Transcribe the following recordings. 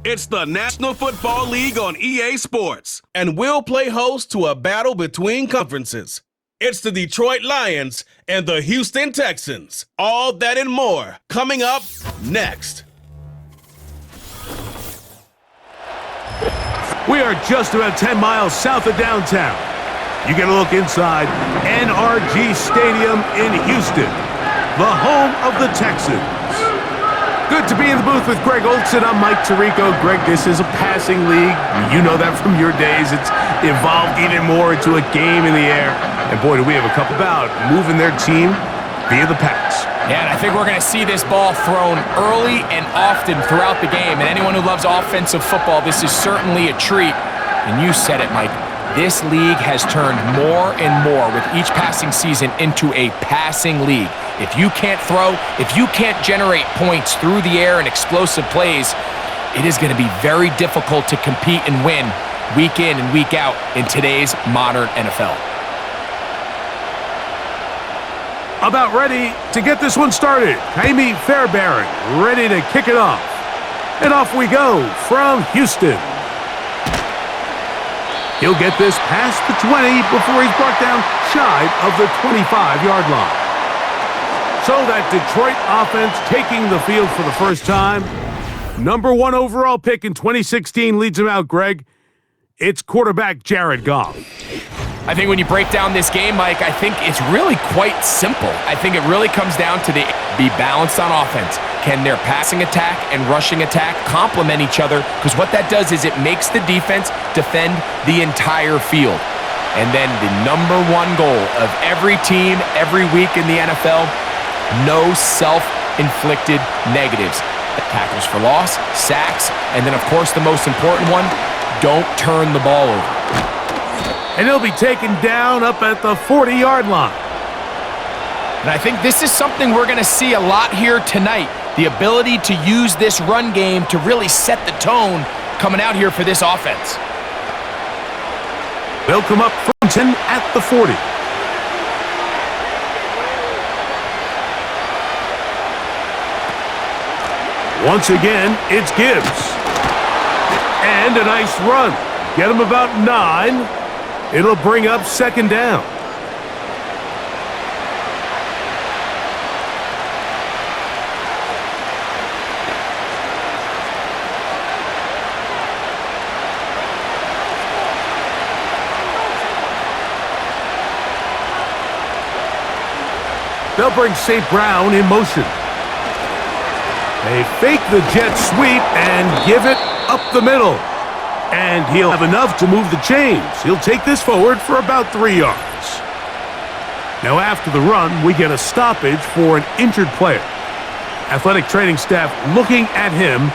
It's the National Football League on EA Sports, and we'll play host to a battle between conferences. It's the Detroit Lions and the Houston Texans. All that and more coming up next. We are just about 10 miles south of downtown. You get a look inside NRG Stadium in Houston, the home of the Texans. Good to be in the booth with Greg Olson. I'm Mike Tirico. Greg, this is a passing league. You know that from your days. It's evolved even more into a game in the air. And boy, do we have a couple about moving their team via the pass. Yeah, and I think we're going to see this ball thrown early and often throughout the game. And anyone who loves offensive football, this is certainly a treat. And you said it, Mike. This league has turned more and more with each passing season into a passing league. If you can't throw, if you can't generate points through the air and explosive plays, it is going to be very difficult to compete and win week in and week out in today's modern NFL. About ready to get this one started. Jaime Fairbairn ready to kick it off. And off we go from Houston. He'll get this past the 20 before he's brought down shy of the 25-yard line. So that Detroit offense taking the field for the first time. Number 1 overall pick in 2016 leads him out, Greg. It's quarterback Jared Goff. I think when you break down this game, Mike, I think it's really quite simple. I think it really comes down to be balanced on offense. Can their passing attack and rushing attack complement each other? Because what that does is it makes the defense defend the entire field. And then the number 1 goal of every team every week in the NFL, no self-inflicted negatives. Tackles for loss, sacks, and then, of course, the most important one, don't turn the ball over. And he'll be taken down up at the 40-yard line. And I think this is something we're going to see a lot here tonight. The ability to use this run game to really set the tone coming out here for this offense. They'll come up from 10 at the 40. Once again, it's Gibbs. And a nice run. Get him about 9. It'll bring up second down. They'll bring St. Brown in motion. They fake the jet sweep and give it up the middle. And he'll have enough to move the chains. He'll take this forward for about 3 yards. Now after the run, we get a stoppage for an injured player. Athletic training staff looking at him,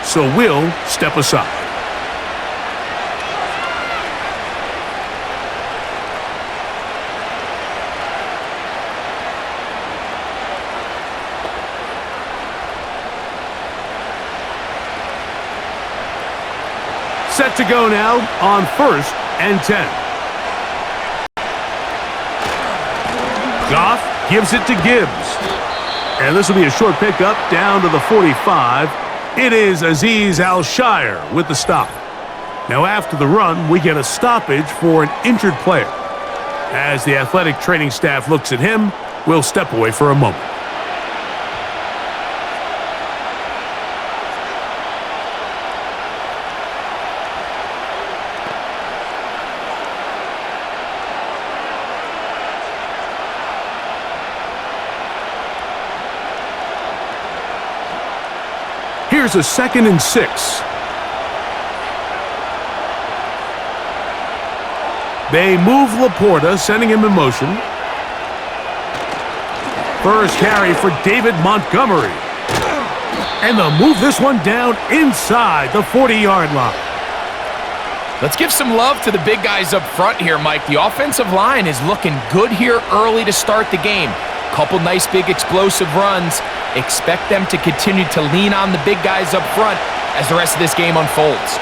so we'll step aside. Set to go now on 1st and 10. Goff gives it to Gibbs. And this will be a short pickup down to the 45. It is Azeez Al-Shire with the stop. Now after the run, we get a stoppage for an injured player. As the athletic training staff looks at him, we'll step away for a moment. Here's a 2nd and 6. They move Laporta, sending him in motion. First carry for David Montgomery. And they'll move this one down inside the 40-yard line. Let's give some love to the big guys up front here, Mike. The offensive line is looking good here early to start the game. Couple nice big explosive runs. Expect them to continue to lean on the big guys up front as the rest of this game unfolds.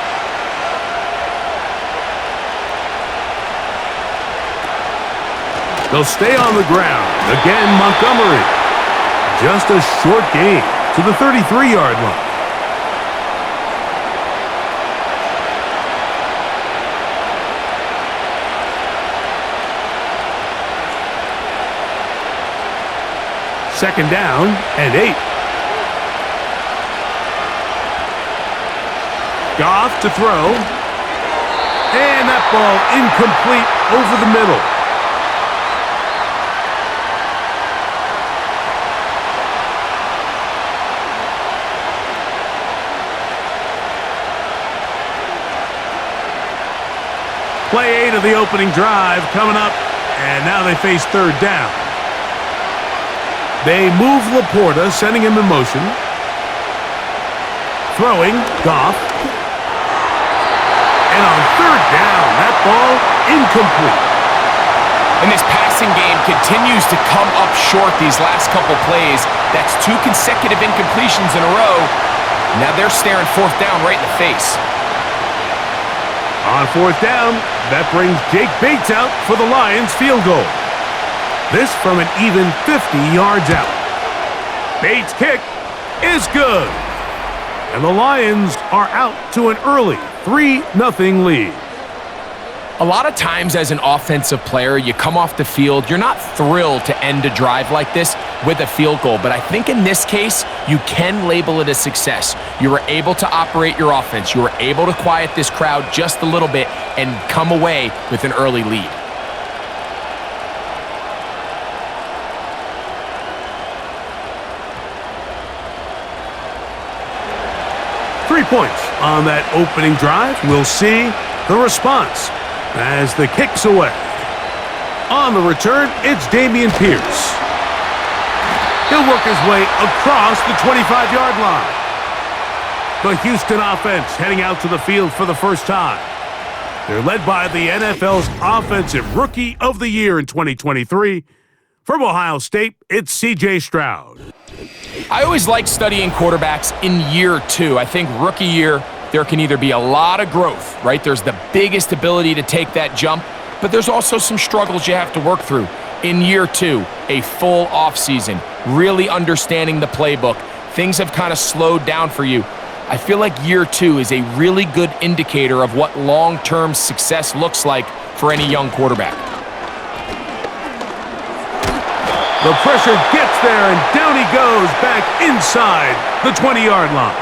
They'll stay on the ground. Again, Montgomery. Just a short gain to the 33-yard line. Second down and 8. Goff to throw. And that ball incomplete over the middle. Play 8 of the opening drive coming up, and now they face third down. They move Laporta, sending him in motion. Throwing, Goff. And on third down, that ball incomplete. And this passing game continues to come up short these last couple plays. That's 2 consecutive incompletions in a row. Now they're staring fourth down right in the face. On fourth down, that brings Jake Bates out for the Lions field goal. This from an even 50 yards out. Bates' kick is good. And the Lions are out to an early 3-0 lead. A lot of times as an offensive player, you come off the field, you're not thrilled to end a drive like this with a field goal. But I think in this case, you can label it a success. You were able to operate your offense. You were able to quiet this crowd just a little bit and come away with an early lead. Three points on that opening drive. We'll see the response as the kick's away. On the return, it's Dameon Pierce. He'll work his way across the 25-yard line. The Houston offense heading out to the field for the first time. They're led by the NFL's Offensive Rookie of the Year in 2023. From Ohio State, it's C.J. Stroud. I always like studying quarterbacks in year 2. I think rookie year, there can either be a lot of growth, right? There's the biggest ability to take that jump, but there's also some struggles you have to work through. In year 2, a full offseason, really understanding the playbook. Things have kind of slowed down for you. I feel like year 2 is a really good indicator of what long-term success looks like for any young quarterback. The pressure gets there, and down he goes back inside the 20-yard line.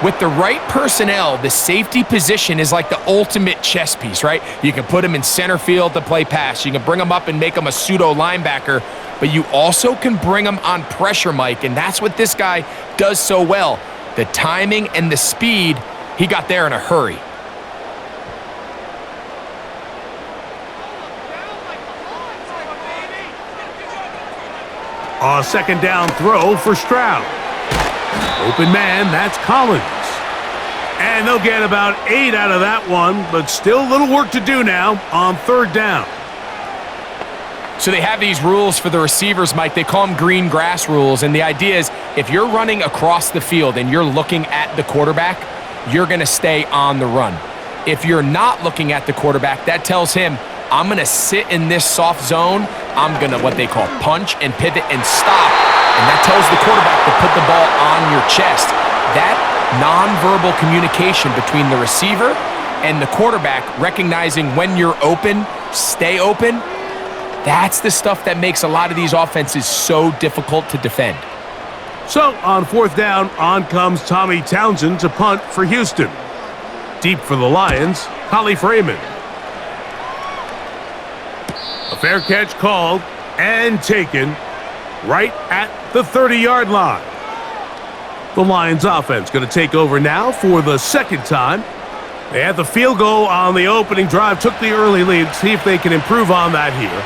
With the right personnel, the safety position is like the ultimate chess piece, right? You can put him in center field to play pass. You can bring him up and make him a pseudo linebacker, but you also can bring him on pressure, Mike, and that's what this guy does so well. The timing and the speed, he got there in a hurry. A second down throw for Stroud. Open man, that's Collins. And they'll get about 8 out of that one, but still a little work to do now on third down. So they have these rules for the receivers, Mike. They call them green grass rules, and the idea is if you're running across the field and you're looking at the quarterback, you're going to stay on the run. If you're not looking at the quarterback, that tells him, I'm going to sit in this soft zone. I'm going to what they call punch and pivot and stop. And that tells the quarterback to put the ball on your chest. That nonverbal communication between the receiver and the quarterback, recognizing when you're open, stay open, that's the stuff that makes a lot of these offenses so difficult to defend. So on fourth down, on comes Tommy Townsend to punt for Houston. Deep for the Lions, Holly Freeman. A fair catch called and taken right at the 30-yard line. The Lions offense going to take over now for the second time. They had the field goal on the opening drive, took the early lead. See if they can improve on that here.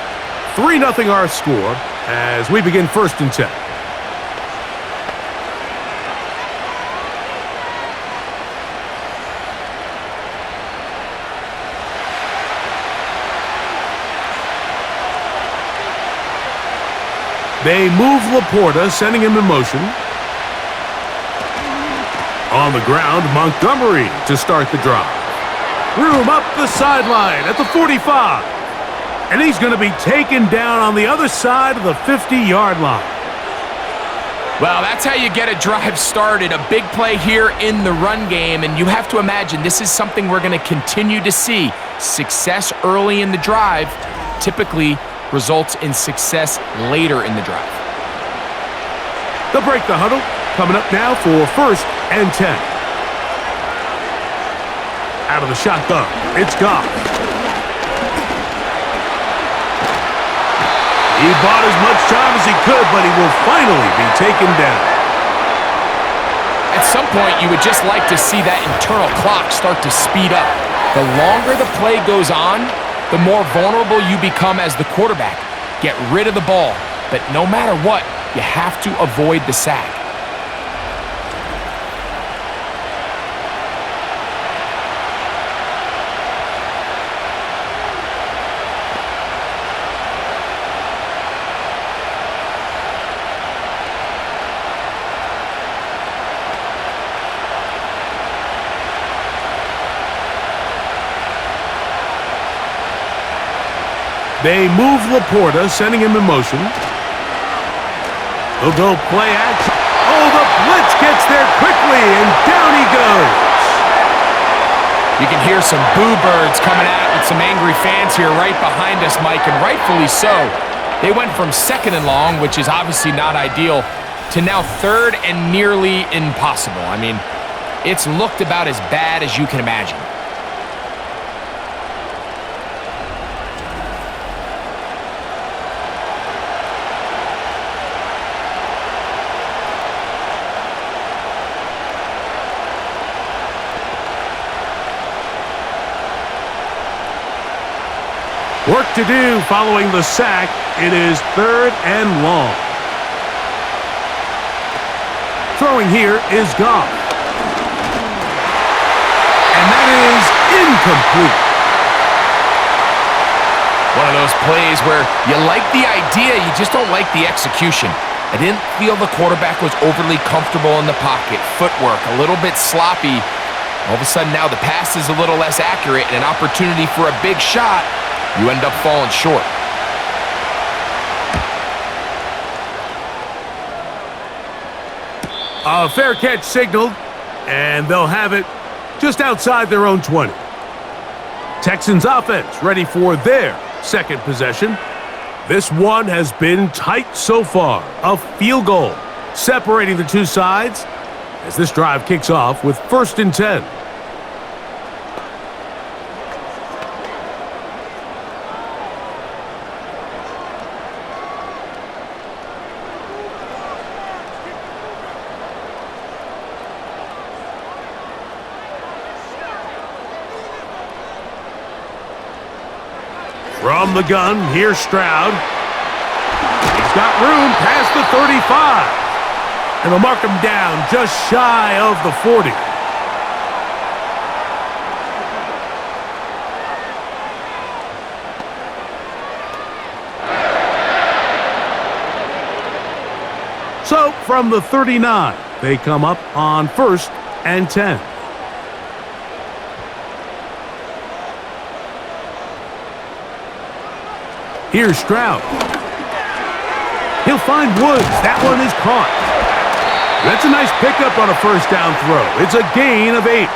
3-0 our score as we begin 1st and 10. They move Laporta, sending him in motion. On the ground, Montgomery to start the drive. Room up the sideline at the 45. And he's going to be taken down on the other side of the 50-yard line. Well, that's how you get a drive started. A big play here in the run game, and you have to imagine this is something we're going to continue to see. Success early in the drive typically results in success later in the drive. They'll break the huddle. Coming up now for 1st and 10. Out of the shotgun, it's Goff. He bought as much time as he could, but he will finally be taken down. At some point, you would just like to see that internal clock start to speed up. The longer the play goes on, the more vulnerable you become as the quarterback. Get rid of the ball, but no matter what, you have to avoid the sack. They move Laporta, sending him in motion. They'll go play action. Oh, the blitz gets there quickly, and down he goes. You can hear some boo birds coming out with some angry fans here right behind us, Mike, and rightfully so. They went from 2nd and long, which is obviously not ideal, to now 3rd and nearly impossible. I mean, it's looked about as bad as you can imagine. Work to do following the sack. It is 3rd and long. Throwing here is Goff. And that is incomplete. One of those plays where you like the idea, you just don't like the execution. I didn't feel the quarterback was overly comfortable in the pocket. Footwork a little bit sloppy. All of a sudden now the pass is a little less accurate and an opportunity for a big shot. You end up falling short. A fair catch signaled, and they'll have it just outside their own 20. Texans offense ready for their 2nd possession. This one has been tight so far. A field goal separating the two sides as this drive kicks off with 1st and 10. From the gun, here's Stroud. He's got room past the 35. And they'll mark him down just shy of the 40. So, from the 39, they come up on 1st and 10. Here's Stroud. He'll find Woods. That one is caught. That's a nice pickup on a 1st down throw. It's a gain of 8.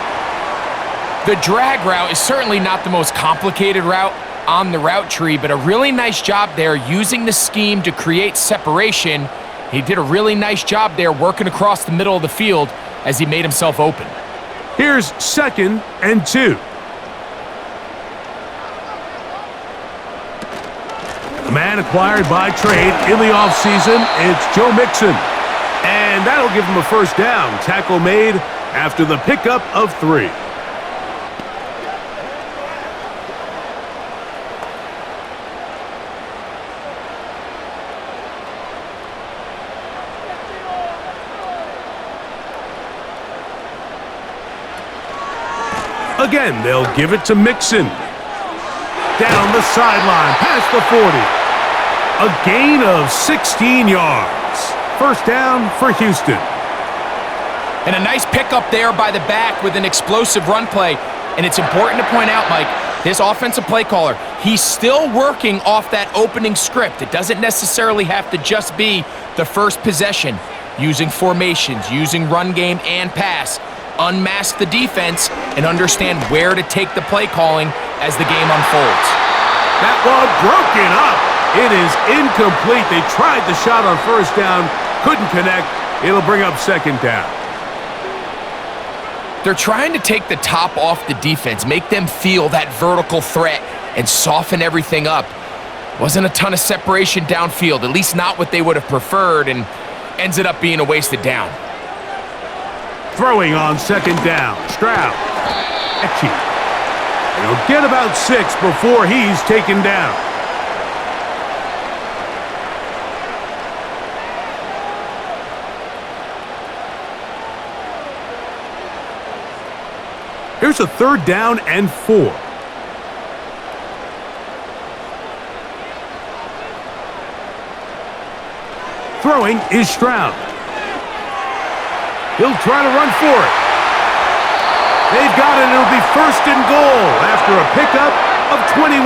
The drag route is certainly not the most complicated route on the route tree, but a really nice job there using the scheme to create separation. He did a really nice job there working across the middle of the field as he made himself open. Here's 2nd and 2. A man acquired by trade in the offseason, it's Joe Mixon. And that'll give him a 1st down. Tackle made after the pickup of 3. Again, they'll give it to Mixon. Down the sideline, past the 40. A gain of 16 yards. 1st down for Houston. And a nice pickup there by the back with an explosive run play. And it's important to point out, Mike, this offensive play caller, he's still working off that opening script. It doesn't necessarily have to just be the first possession. Using formations, using run game and pass. Unmask the defense and understand where to take the play calling as the game unfolds. That one broken up. It is incomplete. They tried the shot on first down, couldn't connect. It'll bring up second down. They're trying to take the top off the defense, make them feel that vertical threat, and soften everything up. Wasn't a ton of separation downfield, at least not what they would have preferred, and ends it up being a wasted down. Throwing on second down, Stroud. Etchie. He'll get about 6 before he's taken down. Here's a 3rd down and 4. Throwing is Stroud. He'll try to run for it. They've got it. It'll be 1st and goal after a pickup of 21.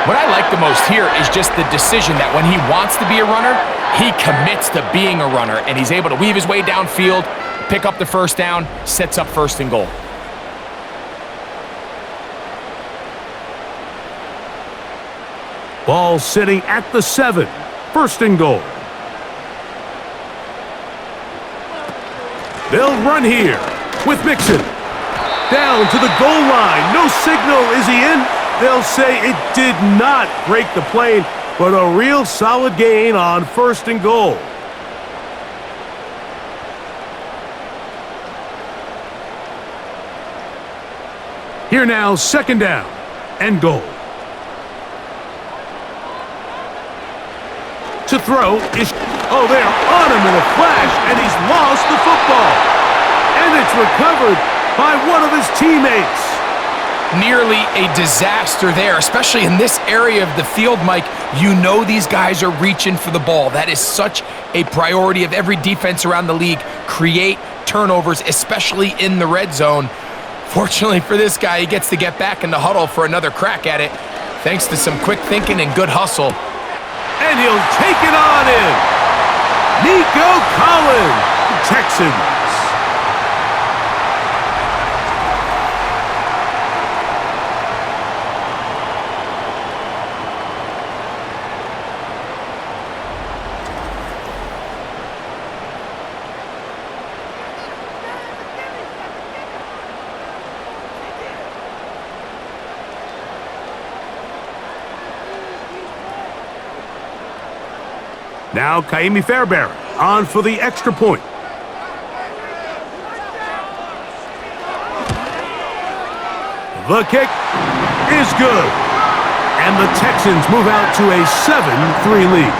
What I like the most here is just the decision that when he wants to be a runner, he commits to being a runner, and he's able to weave his way downfield, pick up the 1st down, sets up 1st and goal. Ball sitting at the 7. 1st and goal. They'll run here with Mixon. Down to the goal line. No signal. Is he in? They'll say it did not break the plane, but a real solid gain on 1st and goal. Here now, 2nd down and goal. To throw is... Oh, they're on him in a flash, and he's lost the football. And it's recovered by one of his teammates. Nearly a disaster there, especially in this area of the field, Mike. You know these guys are reaching for the ball. That is such a priority of every defense around the league. Create turnovers, especially in the red zone. Fortunately for this guy, he gets to get back in the huddle for another crack at it, thanks to some quick thinking and good hustle. And he'll take it on in. Nico Collins, Texans. Now Kaimi Fairbairn on for the extra point. The kick is good. And the Texans move out to a 7-3 lead.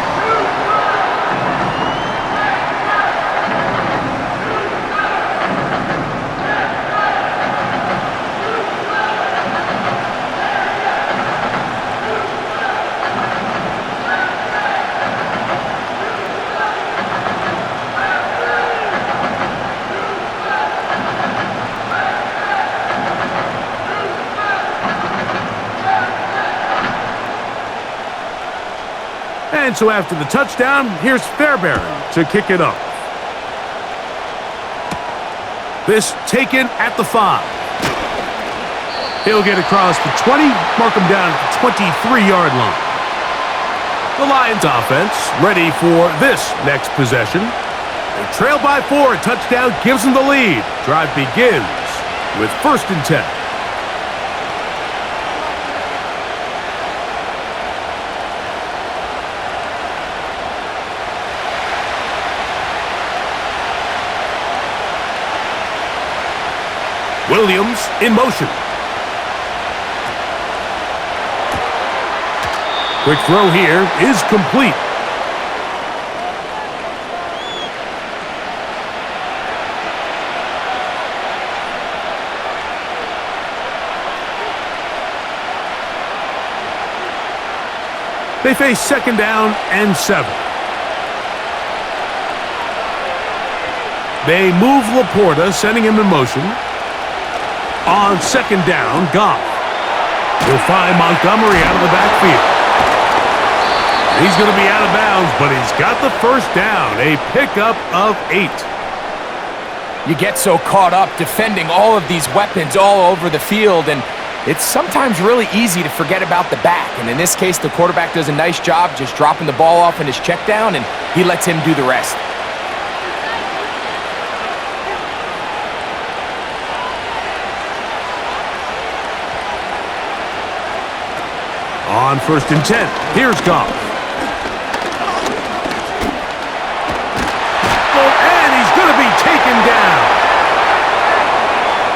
And so after the touchdown, here's Fairbairn to kick it off. This taken at the 5. He'll get across the 20, mark him down at the 23-yard line. The Lions offense ready for this next possession. They trail by 4, a touchdown gives them the lead. Drive begins with 1st and 10. Williams in motion. Quick throw here is complete. They face 2nd down and 7. They move Laporta, sending him in motion. On 2nd down, Goff. He'll find Montgomery out of the backfield. He's going to be out of bounds, but he's got the 1st down, a pickup of 8. You get so caught up defending all of these weapons all over the field, and it's sometimes really easy to forget about the back. And in this case, the quarterback does a nice job just dropping the ball off in his check down, and he lets him do the rest. On 1st and 10, here's Goff. And he's going to be taken down.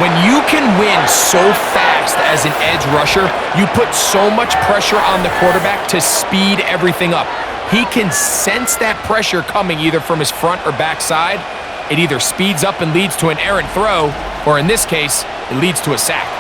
When you can win so fast as an edge rusher, you put so much pressure on the quarterback to speed everything up. He can sense that pressure coming either from his front or back side. It either speeds up and leads to an errant throw, or in this case, it leads to a sack.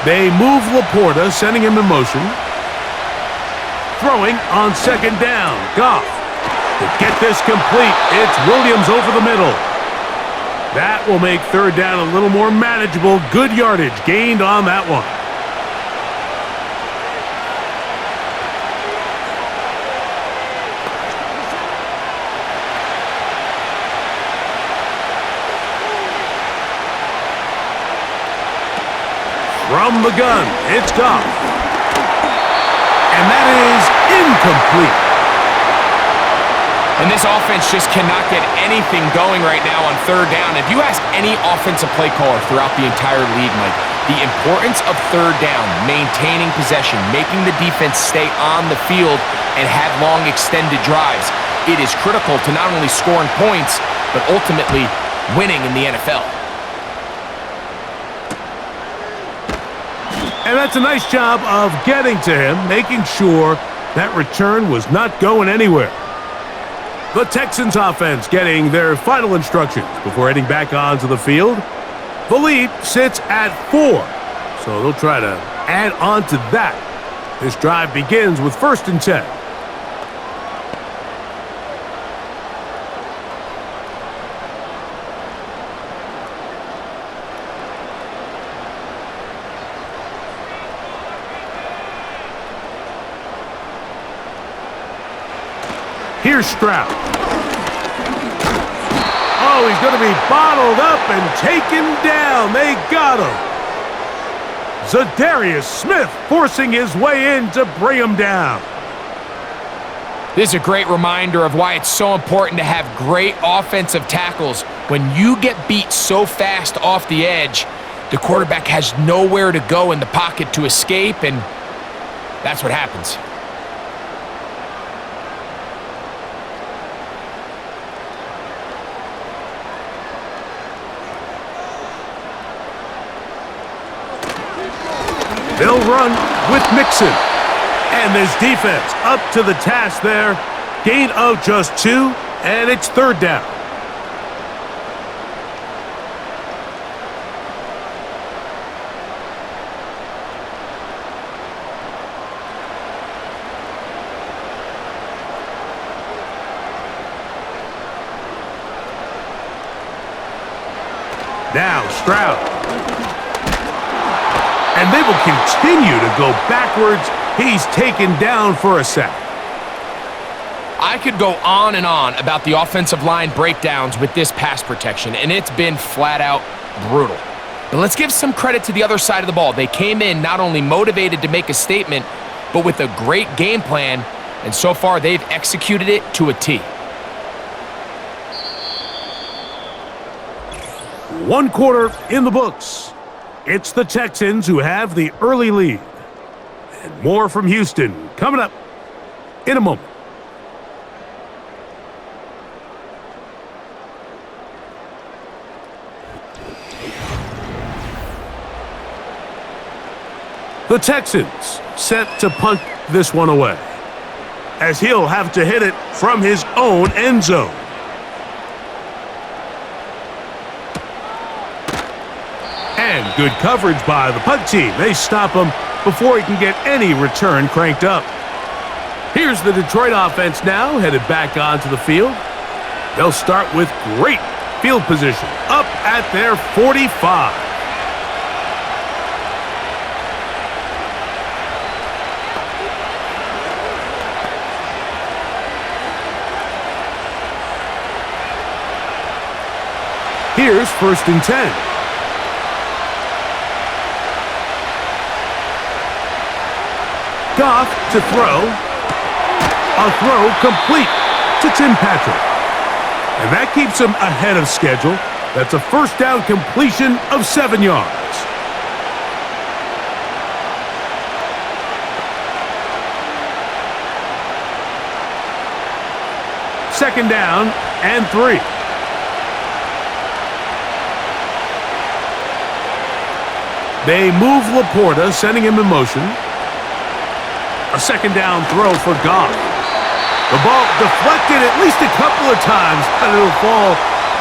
They move Laporta, sending him in motion. Throwing on 2nd down. Goff. To get this complete, it's Williams over the middle. That will make 3rd down a little more manageable. Good yardage gained on that one. From the gun, it's Goff. And that is incomplete. And this offense just cannot get anything going right now on 3rd down. If you ask any offensive play caller throughout the entire league, Mike, the importance of 3rd down, maintaining possession, making the defense stay on the field and have long extended drives, it is critical to not only scoring points, but ultimately winning in the NFL. And that's a nice job of getting to him, making sure that return was not going anywhere. The Texans offense getting their final instructions before heading back onto the field. The lead sits at 4, so they'll try to add on to that. This drive begins with 1st and 10. Here's Stroud. Oh, he's going to be bottled up and taken down. They got him. Zadarius Smith forcing his way in to bring him down. This is a great reminder of why it's so important to have great offensive tackles. When you get beat so fast off the edge, the quarterback has nowhere to go in the pocket to escape, and that's what happens. They'll run with Mixon. And this defense up to the task there. Gain of just 2, and it's 3rd down. Now Stroud. And they will continue to go backwards. He's taken down for a sack. I could go on and on about the offensive line breakdowns with this pass protection, and it's been flat out brutal. But let's give some credit to the other side of the ball. They came in not only motivated to make a statement, but with a great game plan, and so far they've executed it to a T. 1 quarter in the books. It's the Texans who have the early lead. And more from Houston coming up in a moment. The Texans set to punt this one away, as he'll have to hit it from his own end zone. And good coverage by the punt team. They stop him before he can get any return cranked up. Here's the Detroit offense now, headed back onto the field. They'll start with great Field position up at their 45. Here's 1st and 10. Goff to throw. A throw complete to Tim Patrick. And that keeps him ahead of schedule. That's a 1st down completion of 7 yards. Second down and 3. They move Laporta, sending him in motion. A 2nd down throw for Goff. The ball deflected at least a couple of times, and it'll fall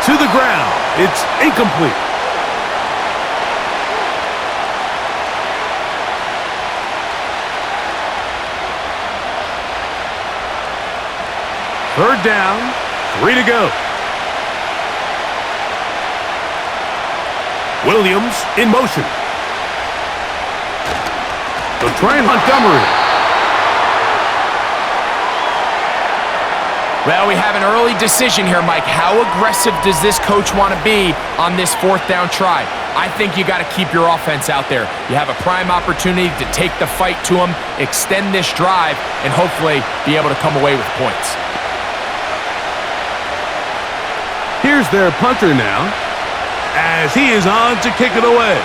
to the ground. It's incomplete. Third down, 3 to go. Williams in motion. They'll try Montgomery. Well, we have an early decision here, Mike. How aggressive does this coach want to be on this 4th down try? I think you got to keep your offense out there. You have a prime opportunity to take the fight to them, extend this drive, and hopefully be able to come away with points. Here's their punter now, as he is on to kick it away.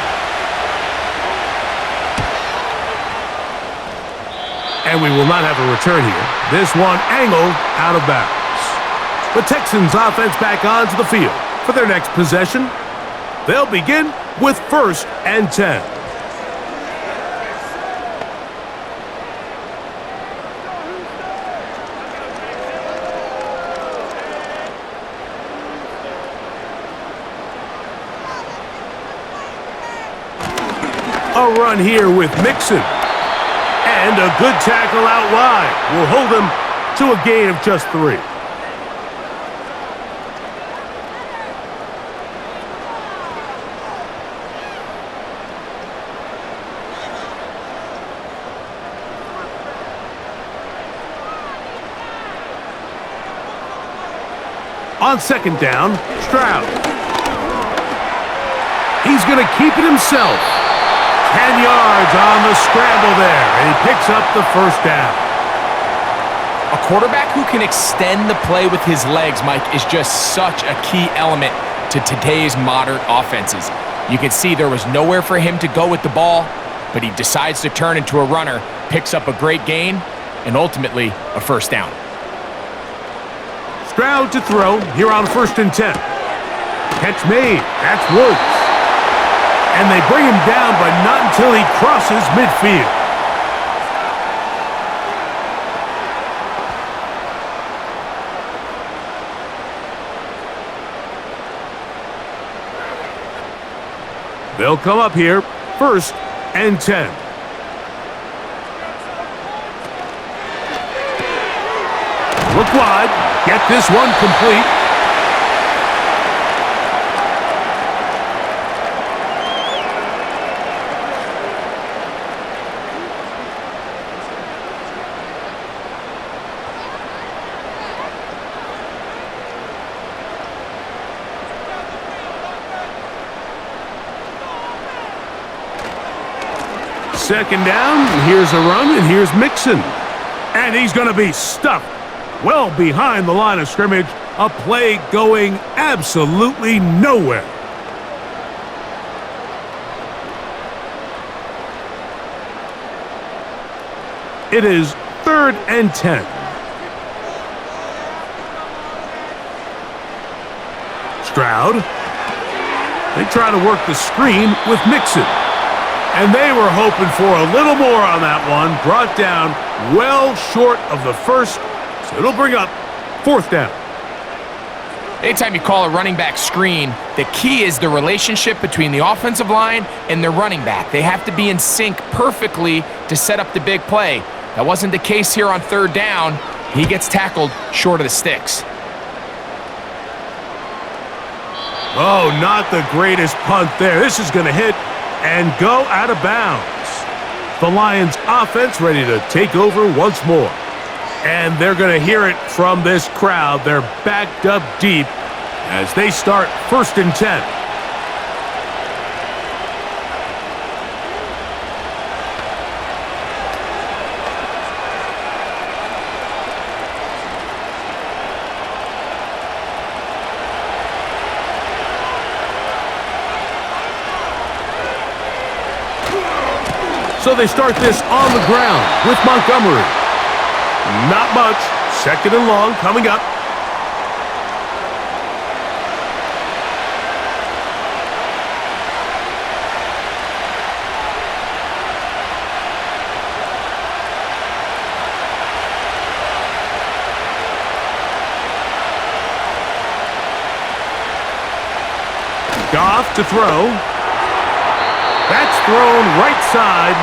And we will not have a return here. This one angled out of bounds. The Texans offense back onto the field for their next possession. They'll begin with 1st and 10. A run here with Mixon. And a good tackle out wide will hold him to a gain of just 3. On 2nd down, Stroud. He's going to keep it himself. 10 yards on the scramble there, and he picks up the 1st down. A quarterback who can extend the play with his legs, Mike, is just such a key element to today's modern offenses. You can see there was nowhere for him to go with the ball, but he decides to turn into a runner, picks up a great gain, and ultimately a 1st down. Stroud to throw here on 1st and 10. Catch made. That's Woods. And they bring him down, but not until he crosses midfield. They'll come up here, 1st and 10. Look wide, get this one complete. Second down, here's a run, and here's Mixon. And he's going to be stuffed well behind the line of scrimmage. A play going absolutely nowhere. It is 3rd and 10. Stroud. They try to work the screen with Mixon. And they were hoping for a little more on that one. Brought down well short of the 1st, so it'll bring up 4th down. Anytime you call a running back screen, the key is the relationship between the offensive line and their running back. They have to be in sync perfectly to set up the big play. That wasn't the case here on 3rd down. He gets tackled short of the sticks. Oh, not the greatest punt there. This is going to hit and go out of bounds. The Lions offense ready to take over once more. And they're going to hear it from this crowd. They're backed up deep as they start 1st and 10. So they start this on the ground with Montgomery. Not much. 2nd and long coming up. Goff to throw. That's thrown right side,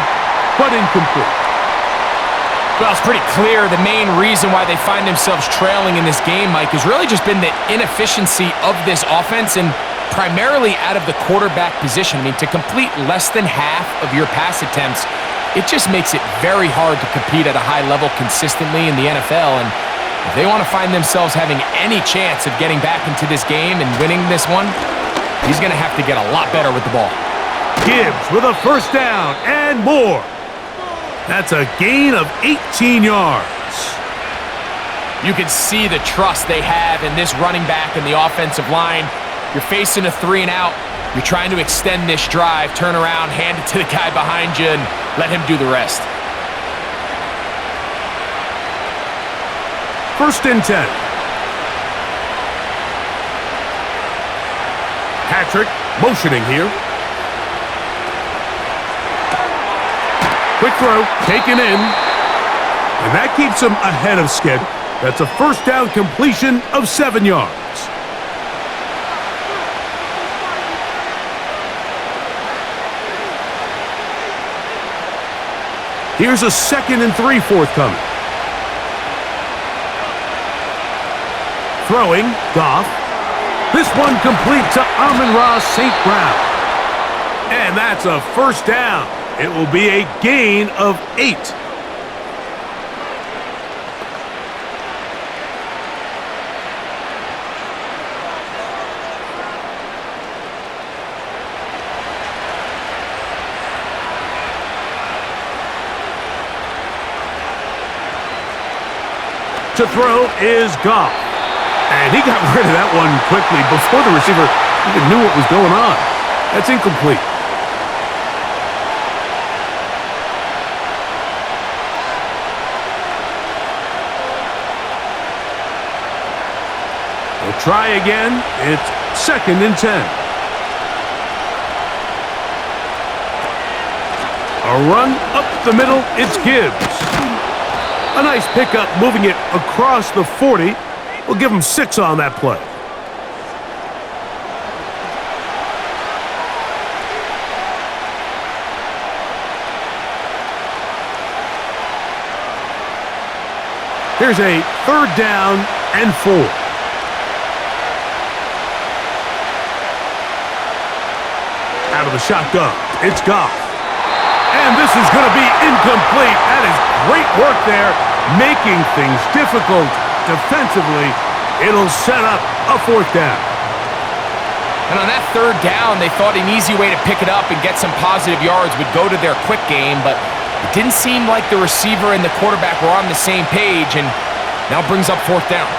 but incomplete. Well, it's pretty clear the main reason why they find themselves trailing in this game, Mike, has really just been the inefficiency of this offense and primarily out of the quarterback position. I mean, to complete less than half of your pass attempts, it just makes it very hard to compete at a high level consistently in the NFL. And if they want to find themselves having any chance of getting back into this game and winning this one, he's going to have to get a lot better with the ball. Gibbs with a 1st down and more. That's a gain of 18 yards. You can see the trust they have in this running back and the offensive line. You're facing a 3 and out. You're trying to extend this drive, turn around, hand it to the guy behind you, and let him do the rest. 1st and 10. Patrick motioning here. Quick throw, taken in. And that keeps him ahead of schedule. That's a 1st down completion of 7 yards. Here's a 2nd and 3 forthcoming. Throwing, Goff. This one complete to Amon-Ra St. Brown. And that's a 1st down. It will be a gain of 8. To throw is Goff. And he got rid of that one quickly before the receiver even knew what was going on. That's incomplete. They'll try again. It's 2nd and 10. A run up the middle. It's Gibbs. A nice pickup, moving it across the 40. We'll give him 6 on that play. Here's a 3rd down and 4. Out of the shotgun, it's Goff. And this is going to be incomplete. That is great work there, making things difficult defensively. It'll set up a 4th down. And on that 3rd down, they thought an easy way to pick it up and get some positive yards would go to their quick game, but it didn't seem like the receiver and the quarterback were on the same page, and now brings up 4th down.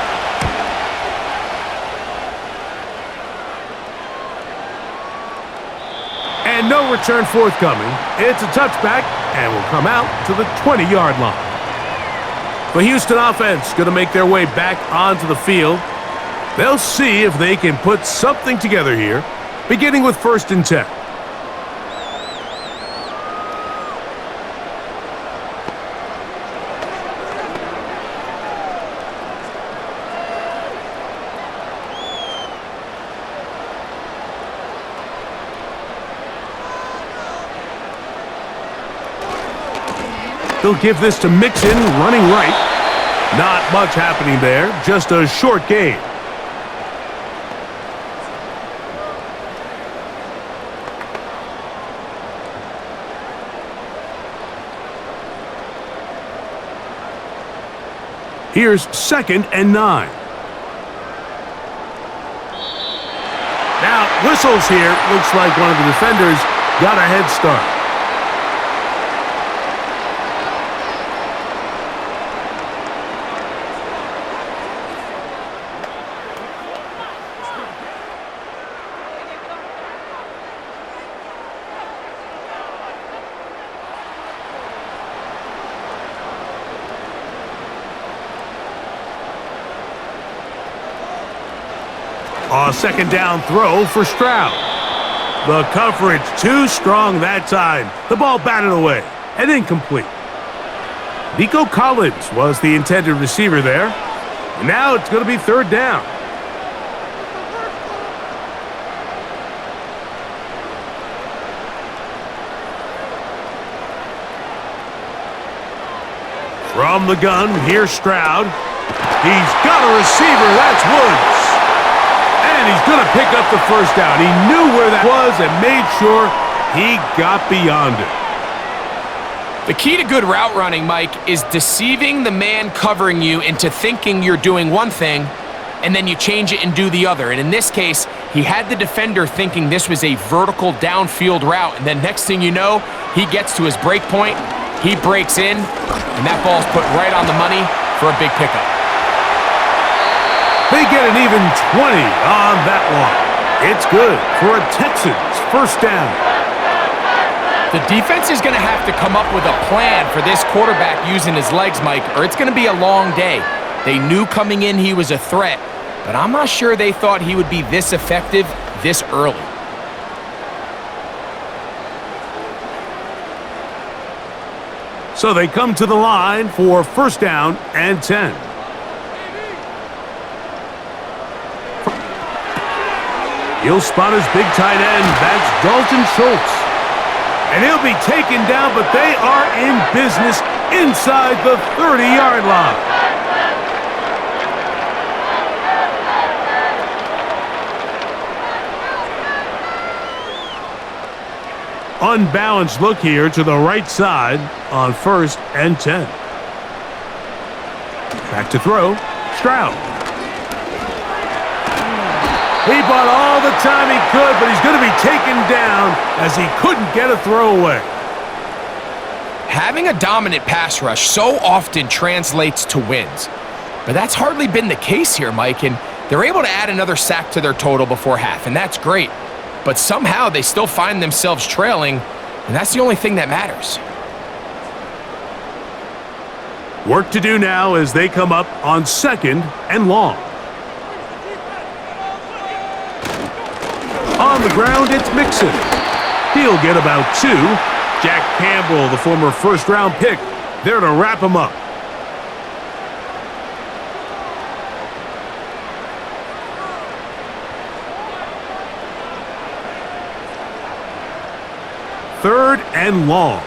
And no return forthcoming. It's a touchback, and will come out to the 20-yard line. The Houston offense going to make their way back onto the field. They'll see if they can put something together here, beginning with 1st and 10. They'll give this to Mixon, running right. Not much happening there, just a short gain. Here's 2nd and 9. Now, whistles here. Looks like one of the defenders got a head start. A 2nd down throw for Stroud. The coverage too strong that time. The ball batted away and incomplete. Nico Collins was the intended receiver there. And now it's going to be 3rd down. From the gun, here's Stroud. He's got a receiver. That's Woods. And he's going to pick up the 1st down. He knew where that was and made sure he got beyond it. The key to good route running, Mike, is deceiving the man covering you into thinking you're doing one thing, and then you change it and do the other. And in this case, he had the defender thinking this was a vertical downfield route, and then next thing you know, he gets to his break point, he breaks in, and that ball's put right on the money for a big pickup. They get an even 20 on that one. It's good for a Texans 1st down. The defense is going to have to come up with a plan for this quarterback using his legs, Mike, or it's going to be a long day. They knew coming in he was a threat, but I'm not sure they thought he would be this effective this early. So they come to the line for 1st down and 10. He'll spot his big tight end. That's Dalton Schultz. And he'll be taken down, but they are in business inside the 30-yard line. Unbalanced look here to the right side on 1st and 10. Back to throw. Stroud. He bought all the time he could, but he's going to be taken down as he couldn't get a throwaway. Having a dominant pass rush so often translates to wins. But that's hardly been the case here, Mike, and they're able to add another sack to their total before half, and that's great. But somehow they still find themselves trailing, and that's the only thing that matters. Work to do now as they come up on 2nd and long. On the ground, it's Mixon. He'll get about 2. Jack Campbell, the former 1st-round pick, there to wrap him up. Third and long.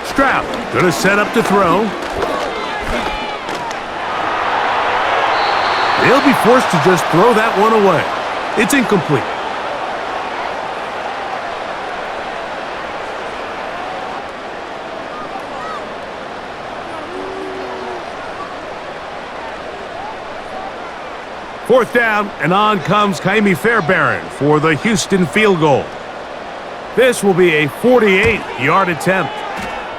Stroud going to set up to throw. They'll be forced to just throw that one away. It's incomplete. Fourth down, and on comes Kaimi Fairbairn for the Houston field goal. This will be a 48-yard attempt.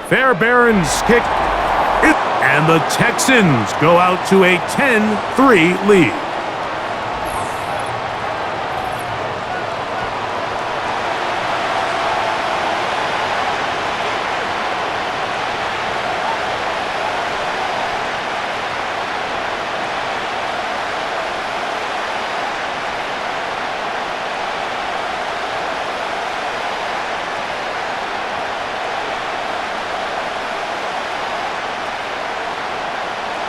Fairbairn's kick, and the Texans go out to a 10-3 lead.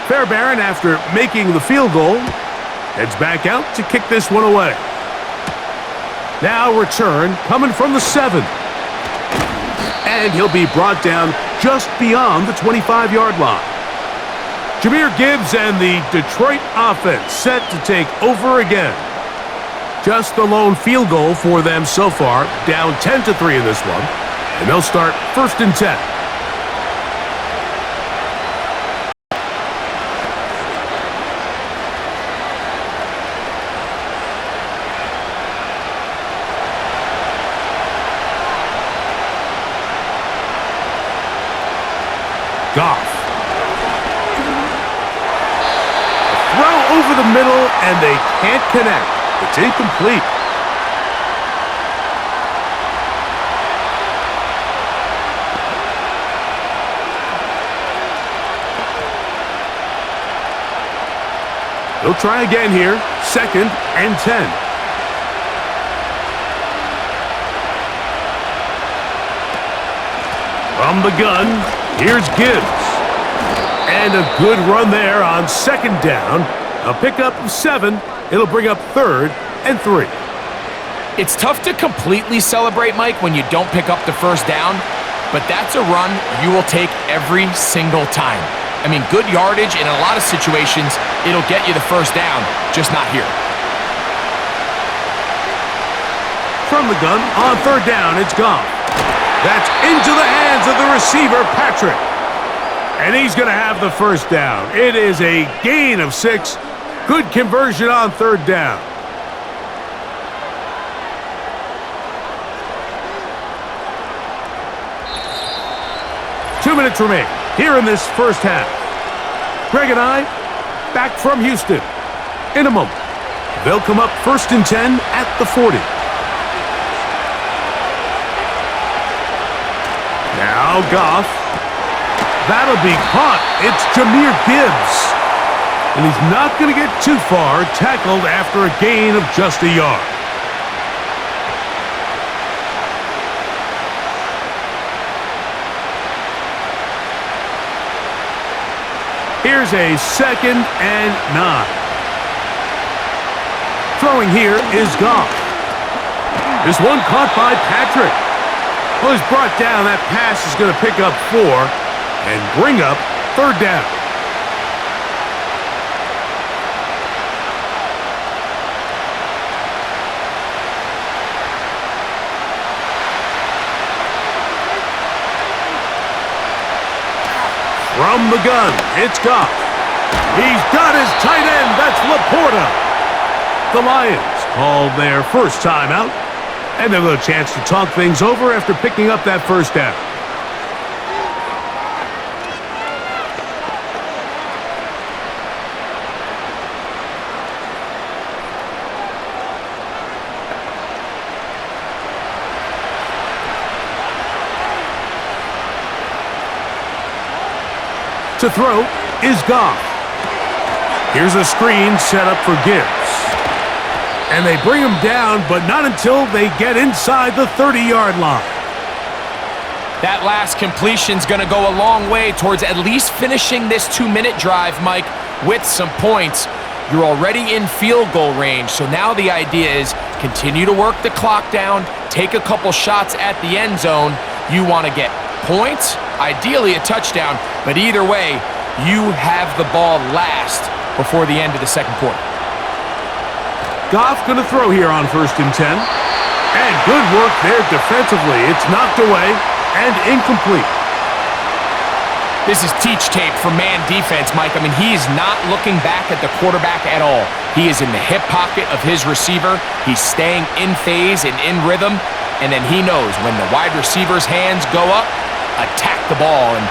Fairbairn, after making the field goal, heads back out to kick this one away. Now return coming from the 7. And he'll be brought down just beyond the 25-yard line. Jahmyr Gibbs and the Detroit offense set to take over again. Just the lone field goal for them so far, down 10-3 in this one. And they'll start 1st and 10. Goff. Throw over the middle, and they can't connect. It's incomplete. They'll try again here. 2nd and 10. From the gun, here's Gibbs. And a good run there on 2nd down. A pickup of 7. It'll bring up 3rd and 3. It's tough to completely celebrate, Mike, when you don't pick up the 1st down, but that's a run you will take every single time. I mean, good yardage in a lot of situations, it'll get you the 1st down, just not here. From the gun, on 3rd down, it's Goff. That's into the hands of the receiver, Patrick. And he's going to have the 1st down. It is a gain of 6. Good conversion on 3rd down. Two minutes remain here in this 1st half. Greg and I back from Houston in a moment. They'll come up 1st and 10 at the 40. Now Goff. That'll be caught. It's Jahmyr Gibbs. And he's not going to get too far, tackled after a gain of just a yard. Here's a 2nd and 9. Throwing here is Goff. This one caught by Patrick. Well, he's brought down. That pass is going to pick up 4 and bring up 3rd down. From the gun, it's Goff. He's got his tight end. That's Laporta. The Lions called their 1st timeout, and they'll have a chance to talk things over after picking up that 1st down. To throw is Goff. Here's a screen set up for Gibbs. And they bring him down, but not until they get inside the 30-yard line. That last completion's going to go a long way towards at least finishing this 2-minute drive, Mike, with some points. You're already in field goal range, so now the idea is continue to work the clock down, take a couple shots at the end zone. You want to get points, ideally a touchdown, but either way, you have the ball last before the end of the 2nd quarter. Goff going to throw here on 1st and 10. And good work there defensively. It's knocked away and incomplete. This is teach tape for man defense, Mike. I mean, he is not looking back at the quarterback at all. He is in the hip pocket of his receiver. He's staying in phase and in rhythm. And then he knows when the wide receiver's hands go up, attack the ball, and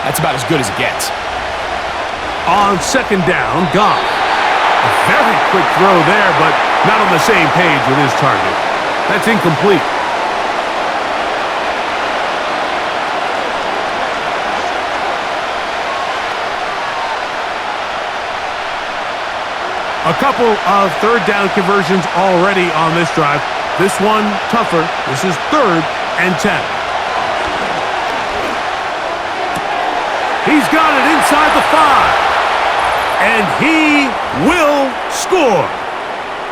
that's about as good as it gets. On 2nd down, Goff. A very quick throw there, but not on the same page with his target. That's incomplete. A couple of 3rd down conversions already on this drive. This one tougher. This is 3rd and 10. He's got it inside the 5. And he will score.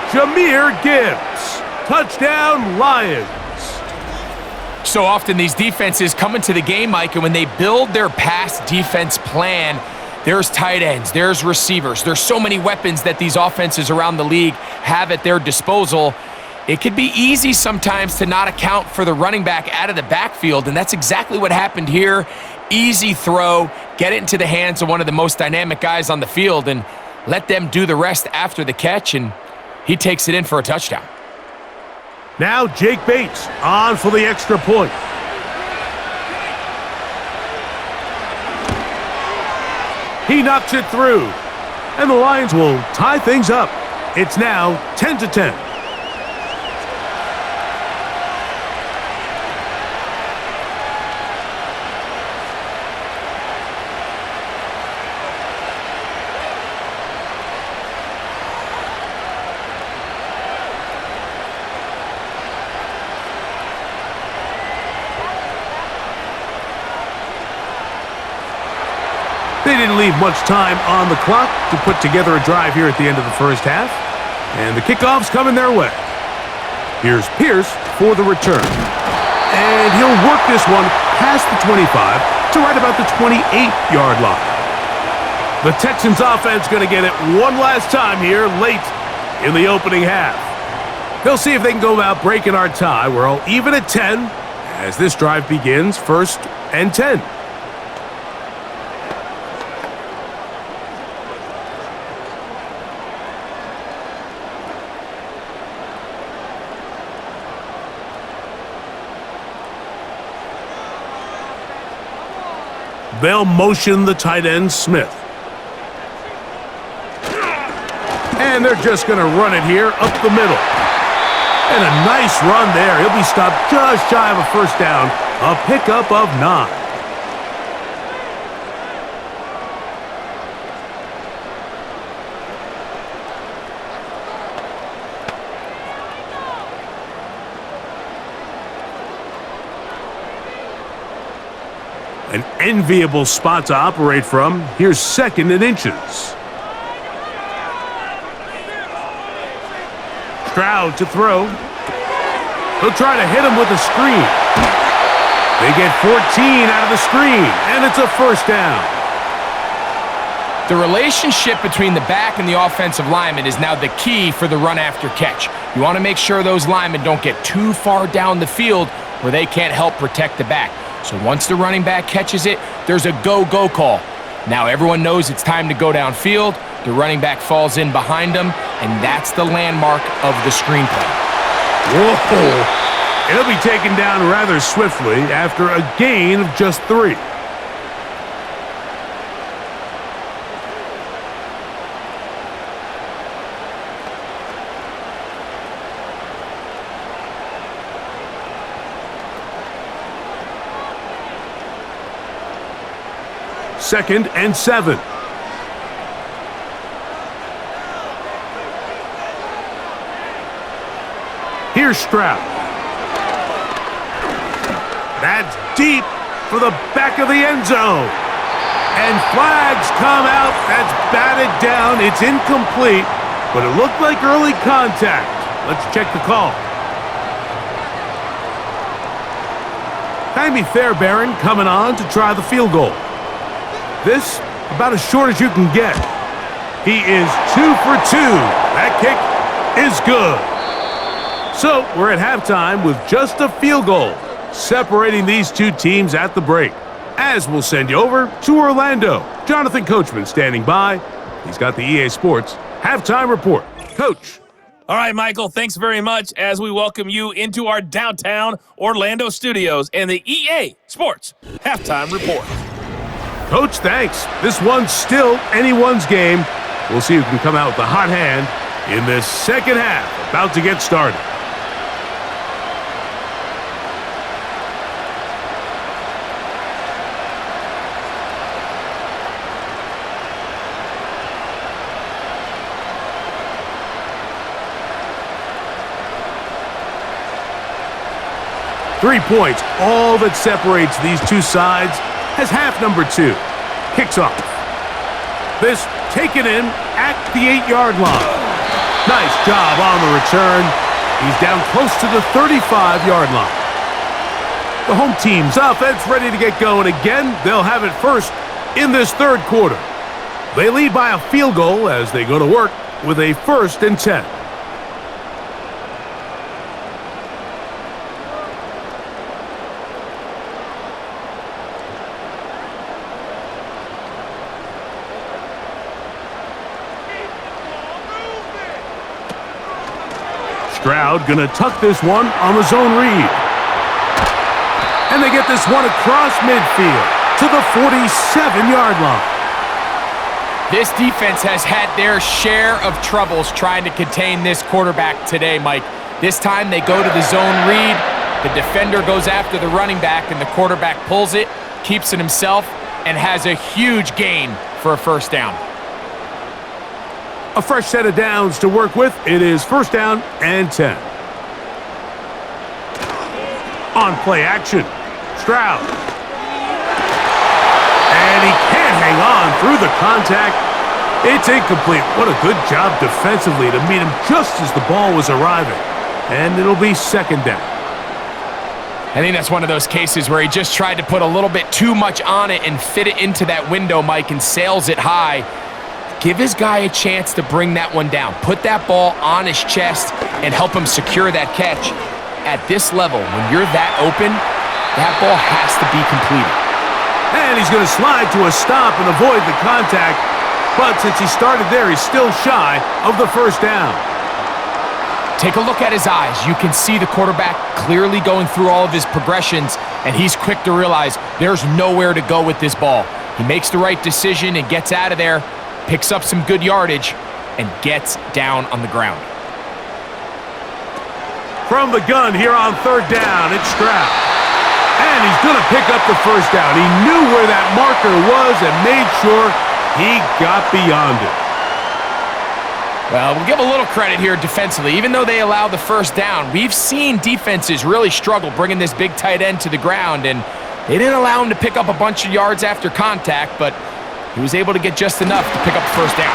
Jahmyr Gibbs. Touchdown, Lions. So often these defenses come into the game, Mike, and when they build their pass defense plan, there's tight ends, there's receivers. There's so many weapons that these offenses around the league have at their disposal. It could be easy sometimes to not account for the running back out of the backfield, and that's exactly what happened here. Easy throw, get it into the hands of one of the most dynamic guys on the field, and let them do the rest after the catch, and he takes it in for a touchdown. Now Jake Bates on for the extra point. He knocks it through, and the Lions will tie things up. It's now 10-10. They didn't leave much time on the clock to put together a drive here at the end of the first half. And the kickoff's coming their way. Here's Pierce for the return. And he'll work this one past the 25 to right about the 28-yard line. The Texans offense going to get it one last time here late in the opening half. They'll see if they can go about breaking our tie. We're all even at 10 as this drive begins, 1st and 10. They'll motion the tight end, Smith. And they're just going to run it here up the middle. And a nice run there. He'll be stopped just shy of a first down. A pickup of 9. An enviable spot to operate from. Here's 2nd and inches. Stroud to throw. He'll try to hit him with a screen. They get 14 out of the screen, and it's a first down. The relationship between the back and the offensive lineman is now the key for the run after catch. You want to make sure those linemen don't get too far down the field where they can't help protect the back. So once the running back catches it, there's a go-go call. Now everyone knows it's time to go downfield. The running back falls in behind him, and that's the landmark of the screenplay. Whoa! It'll be taken down rather swiftly after a gain of just 3. Second and 7. Here's Stroud. That's deep for the back of the end zone. And flags come out. That's batted down. It's incomplete, but it looked like early contact. Let's check the call. Timmy Fairbairn coming on to try the field goal. This, about as short as you can get. He is 2 for 2. That kick is good. So, we're at halftime with just a field goal, separating these two teams at the break. As we'll send you over to Orlando. Jonathan Coachman standing by. He's got the EA Sports Halftime Report. Coach. All right, Michael, thanks very much as we welcome you into our downtown Orlando studios and the EA Sports Halftime Report. Coach, thanks. This one's still anyone's game. We'll see who can come out with the hot hand in this second half. About to get started. .3 points, all that separates these two sides, has half number 2. Kicks off. This taken in at the 8-yard line. Nice job on the return. He's down close to the 35-yard line. The home team's offense ready to get going again. They'll have it first in this third quarter. They lead by a field goal as they go to work with a 1st and 10. Stroud gonna tuck this one on the zone read. And they get this one across midfield to the 47-yard line. This defense has had their share of troubles trying to contain this quarterback today, Mike. This time they go to the zone read. The defender goes after the running back, and the quarterback pulls it, keeps it himself, and has a huge gain for a first down. A fresh set of downs to work with. It is first down and 10. On play action, Stroud. And he can't hang on through the contact. It's incomplete. What a good job defensively to meet him just as the ball was arriving. And it'll be second down. I think that's one of those cases where he just tried to put a little bit too much on it and fit it into that window, Mike, and sails it high. Give his guy a chance to bring that one down. Put that ball on his chest and help him secure that catch. At this level, when you're that open, that ball has to be completed. And he's going to slide to a stop and avoid the contact. But since he started there, he's still shy of the first down. Take a look at his eyes. You can see the quarterback clearly going through all of his progressions, and he's quick to realize there's nowhere to go with this ball. He makes the right decision and gets out of there, picks up some good yardage, and gets down on the ground. From the gun here on third down, it's Stroud. And he's going to pick up the first down. He knew where that marker was and made sure he got beyond it. Well, we'll give a little credit here defensively. Even though they allow the first down, we've seen defenses really struggle bringing this big tight end to the ground, and they didn't allow him to pick up a bunch of yards after contact, but he was able to get just enough to pick up the first down.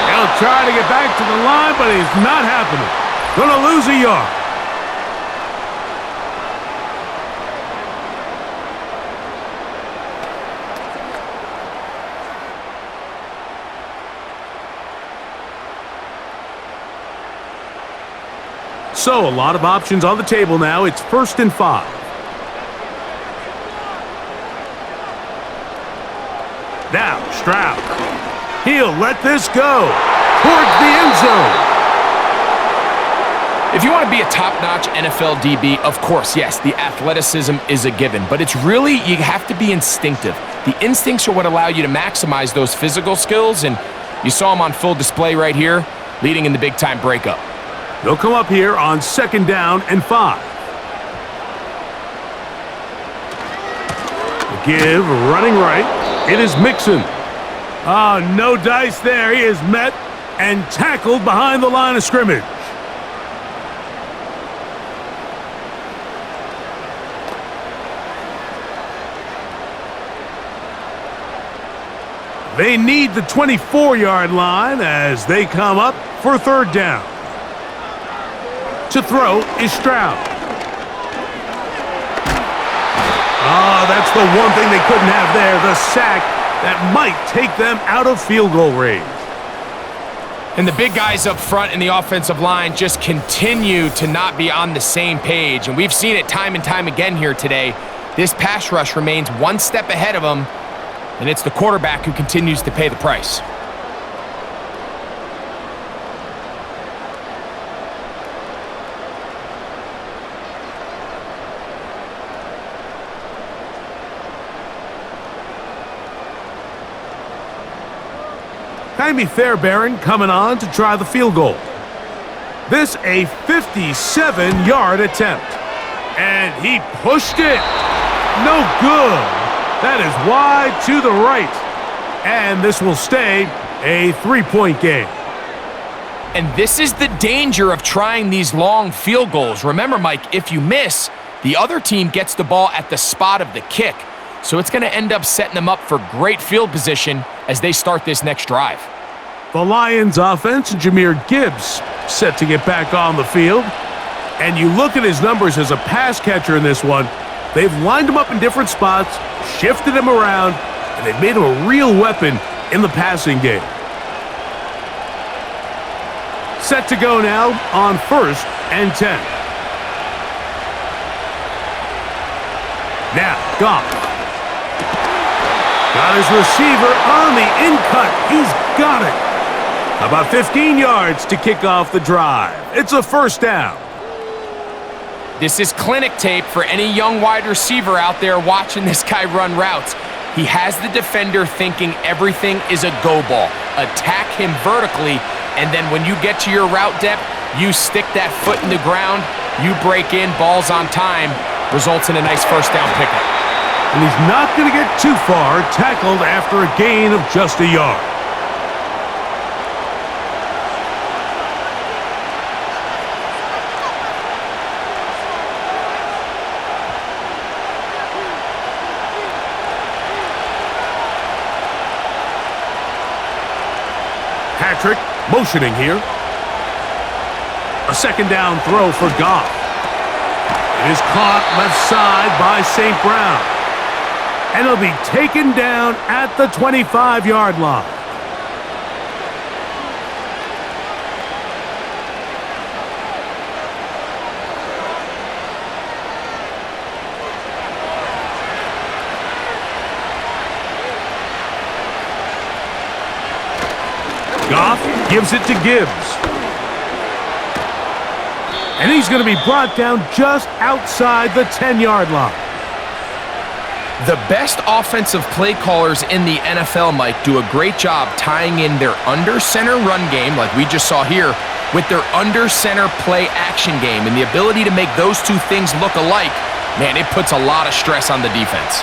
He'll try to get back to the line, but it's not happening. Gonna lose a yard. So, a lot of options on the table now. It's 1st and 5. Now, Stroud. He'll let this go towards the end zone. If you want to be a top-notch NFL DB, of course, yes, the athleticism is a given. But it's really, you have to be instinctive. The instincts are what allow you to maximize those physical skills, and you saw them on full display right here, leading in the big-time breakup. They'll come up here on 2nd down and 5. The give, running right. It is Mixon. Oh, no dice there. He is met and tackled behind the line of scrimmage. They need the 24-yard line as they come up for 3rd down. To throw is Stroud. Oh, that's the one thing they couldn't have there, the sack that might take them out of field goal range. And the big guys up front in the offensive line just continue to not be on the same page. And we've seen it time and time again here today. This pass rush remains one step ahead of them, and it's the quarterback who continues to pay the price. Jaime Fairbairn coming on to try the field goal. This a 57-yard attempt. And he pushed it. No good. That is wide to the right. And this will stay a 3-point game. And this is the danger of trying these long field goals. Remember, Mike, if you miss, the other team gets the ball at the spot of the kick. So it's going to end up setting them up for great field position as they start this next drive. The Lions offense, Jahmyr Gibbs, set to get back on the field. And you look at his numbers as a pass catcher in this one. They've lined him up in different spots, shifted him around, and they've made him a real weapon in the passing game. Set to go now on 1st and 10. Now, Goff. Got his receiver on the in-cut. He's got it. About 15 yards to kick off the drive. It's a first down. This is clinic tape for any young wide receiver out there watching this guy run routes. He has the defender thinking everything is a go ball. Attack him vertically, and then when you get to your route depth, you stick that foot in the ground, you break in, ball's on time, results in a nice first down pickup. And he's not going to get too far, tackled after a gain of just a yard. Patrick motioning here. A second down throw for Goff. It is caught left side by St. Brown. And it'll be taken down at the 25-yard line. Goff gives it to Gibbs. And he's going to be brought down just outside the 10-yard line. The best offensive play callers in the NFL, Mike, do a great job tying in their under-center run game, like we just saw here, with their under-center play action game. And the ability to make those two things look alike, man, it puts a lot of stress on the defense.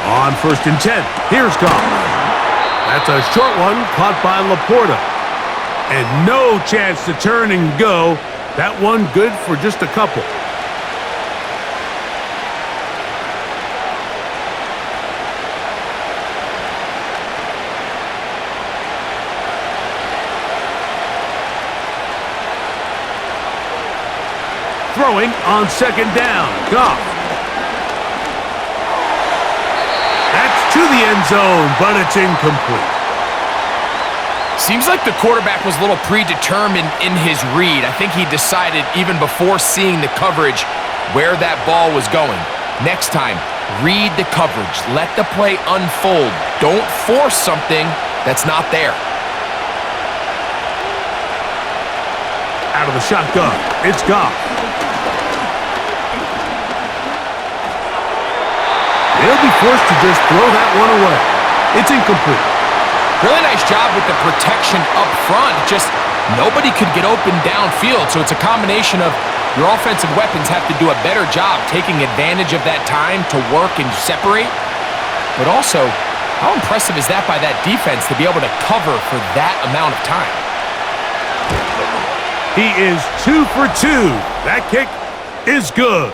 On 1st and 10, here's Goff. That's a short one caught by Laporta. And no chance to turn and go. That one good for just a couple. Throwing on 2nd down, Goff. That's to the end zone, but it's incomplete. Seems like the quarterback was a little predetermined in his read. I think he decided even before seeing the coverage where that ball was going. Next time, read the coverage. Let the play unfold. Don't force something that's not there. Out of the shotgun, it's Goff. They'll be forced to just throw that one away. It's incomplete. Really nice job with the protection up front. Just nobody could get open downfield, so it's a combination of your offensive weapons have to do a better job taking advantage of that time to work and separate. But also, how impressive is that by that defense to be able to cover for that amount of time? He is 2 for 2. That kick is good.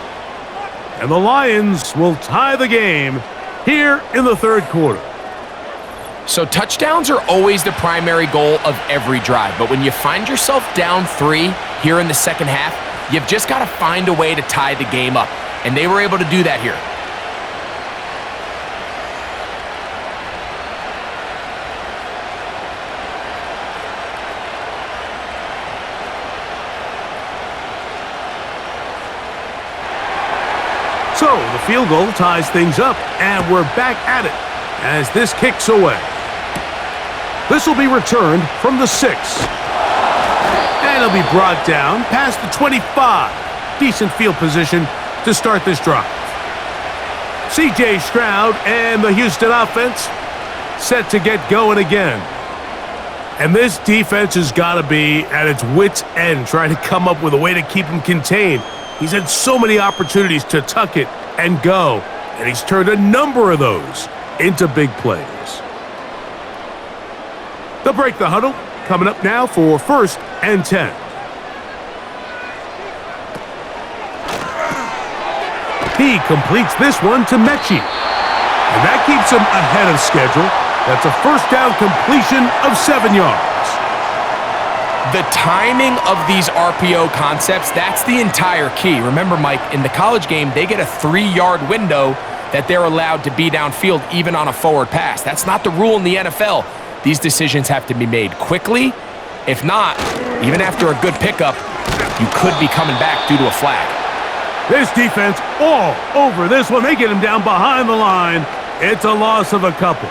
And the Lions will tie the game here in the 3rd quarter. So touchdowns are always the primary goal of every drive, but when you find yourself down 3 here in the 2nd half, you've just got to find a way to tie the game up, and they were able to do that here. So the field goal ties things up, and we're back at it as this kicks away. This will be returned from the 6. And it'll be brought down past the 25. Decent field position to start this drive. C.J. Stroud and the Houston offense set to get going again. And this defense has got to be at its wits' end trying to come up with a way to keep him contained. He's had so many opportunities to tuck it and go, and he's turned a number of those into big plays. They'll break the huddle. Coming up now for 1st and 10. He completes this one to Mechie. And that keeps him ahead of schedule. That's a first down completion of 7 yards. The timing of these RPO concepts, that's the entire key. Remember, Mike, in the college game, they get a 3-yard window that they're allowed to be downfield even on a forward pass. That's not the rule in the NFL. These decisions have to be made quickly. If not, even after a good pickup, you could be coming back due to a flag. This defense all over this one. They get him down behind the line. It's a loss of a couple.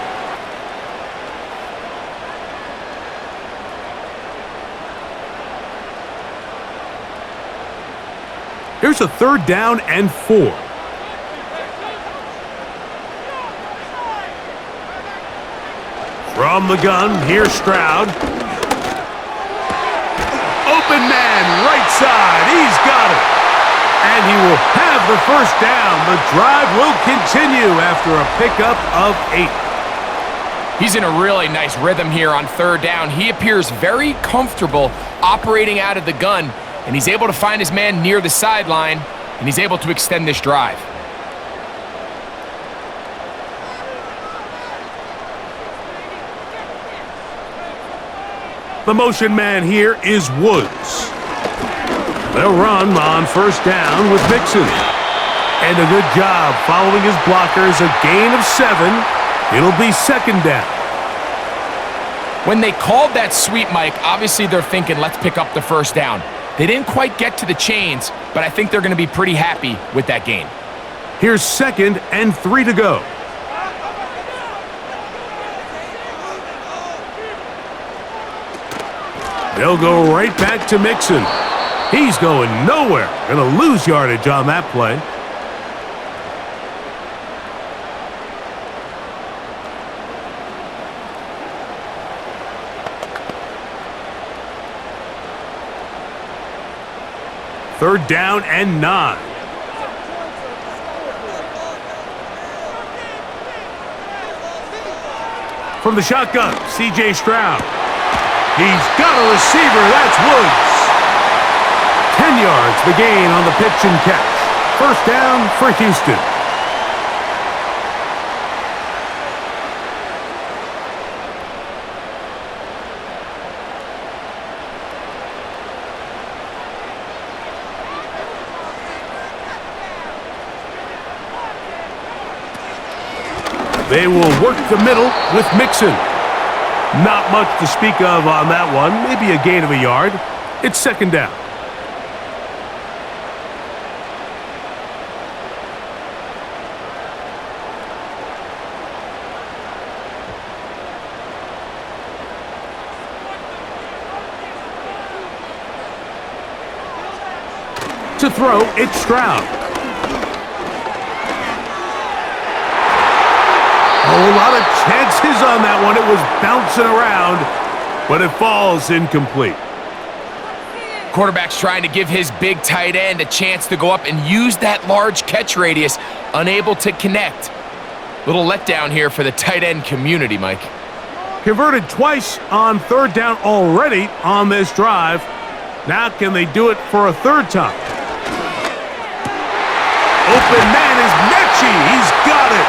Here's a 3rd down and 4. From the gun, here's Stroud. Open man, right side. He's got it. And he will have the 1st down. The drive will continue after a pickup of 8. He's in a really nice rhythm here on 3rd down. He appears very comfortable operating out of the gun, and he's able to find his man near the sideline, and he's able to extend this drive. The motion man here is Woods. They'll run on 1st down with Mixon. And a good job following his blockers, a gain of 7. It'll be 2nd down. When they called that sweep, Mike, obviously they're thinking, let's pick up the 1st down. They didn't quite get to the chains, but I think they're going to be pretty happy with that gain. Here's 2nd and 3 to go. They'll go right back to Mixon. He's going nowhere. Going to lose yardage on that play. Third down and 9. From the shotgun, C.J. Stroud. He's got a receiver. That's Woods. 10 yards, the gain on the pitch and catch. 1st down for Houston. They will work the middle with Mixon. Not much to speak of on that one. Maybe a gain of a yard. It's 2nd down. To throw, it's Stroud. A lot of chances on that one. It was bouncing around, but it falls incomplete. Quarterback's trying to give his big tight end a chance to go up and use that large catch radius, unable to connect. Little letdown here for the tight end community, Mike. Converted twice on 3rd down already on this drive. Now can they do it for a 3rd time? Open man is Mechie. He's got it.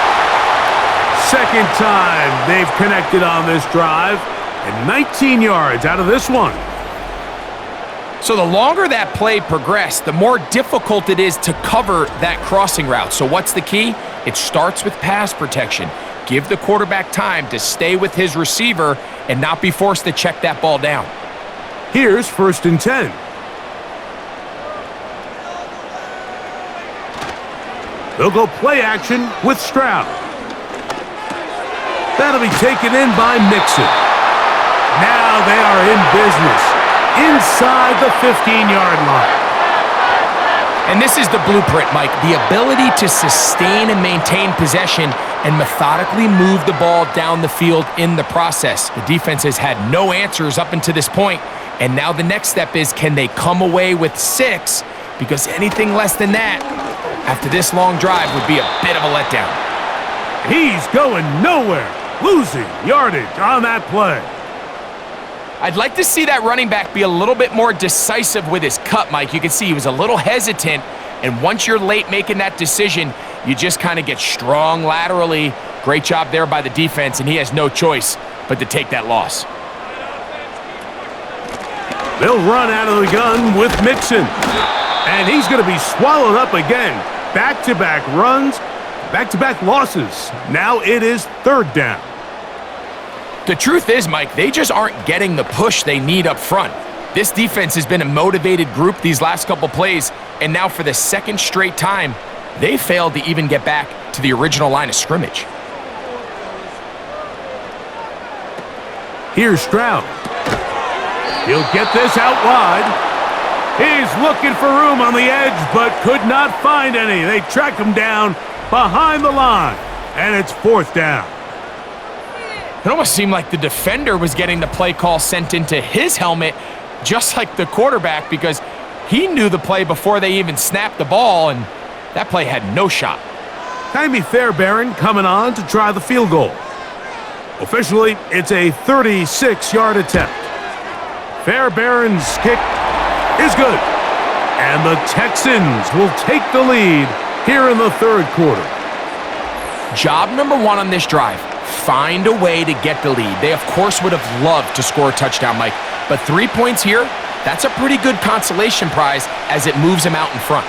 2nd time they've connected on this drive, and 19 yards out of this one. So the longer that play progressed, the more difficult it is to cover that crossing route. So what's the key? It starts with pass protection. Give the quarterback time to stay with his receiver and not be forced to check that ball down. Here's 1st and 10. They'll go play action with Stroud. That'll be taken in by Mixon. Now they are in business inside the 15-yard line. And this is the blueprint, Mike. The ability to sustain and maintain possession and methodically move the ball down the field in the process. The defense has had no answers up until this point, and now the next step is, can they come away with 6? Because anything less than that, after this long drive, would be a bit of a letdown. He's going nowhere. Losing yardage on that play. I'd like to see that running back be a little bit more decisive with his cut, Mike. You can see he was a little hesitant, and once you're late making that decision, you just kind of get strong laterally. Great job there by the defense, and he has no choice but to take that loss. They'll run out of the gun with Mixon, and he's going to be swallowed up again. Back-to-back runs, back-to-back losses. Now it is 3rd down. The truth is, Mike, they just aren't getting the push they need up front. This defense has been a motivated group these last couple plays, and now for the 2nd straight time, they failed to even get back to the original line of scrimmage. Here's Stroud. He'll get this out wide. He's looking for room on the edge, but could not find any. They track him down behind the line, and it's 4th down. It almost seemed like the defender was getting the play call sent into his helmet, just like the quarterback, because he knew the play before they even snapped the ball, and that play had no shot. Jaime Fairbairn coming on to try the field goal. Officially, it's a 36-yard attempt. Fairbairn's kick is good, and the Texans will take the lead here in the 3rd quarter. Job number 1 on this drive, find a way to get the lead. They, of course, would have loved to score a touchdown, Mike, but 3 points here, that's a pretty good consolation prize as it moves them out in front.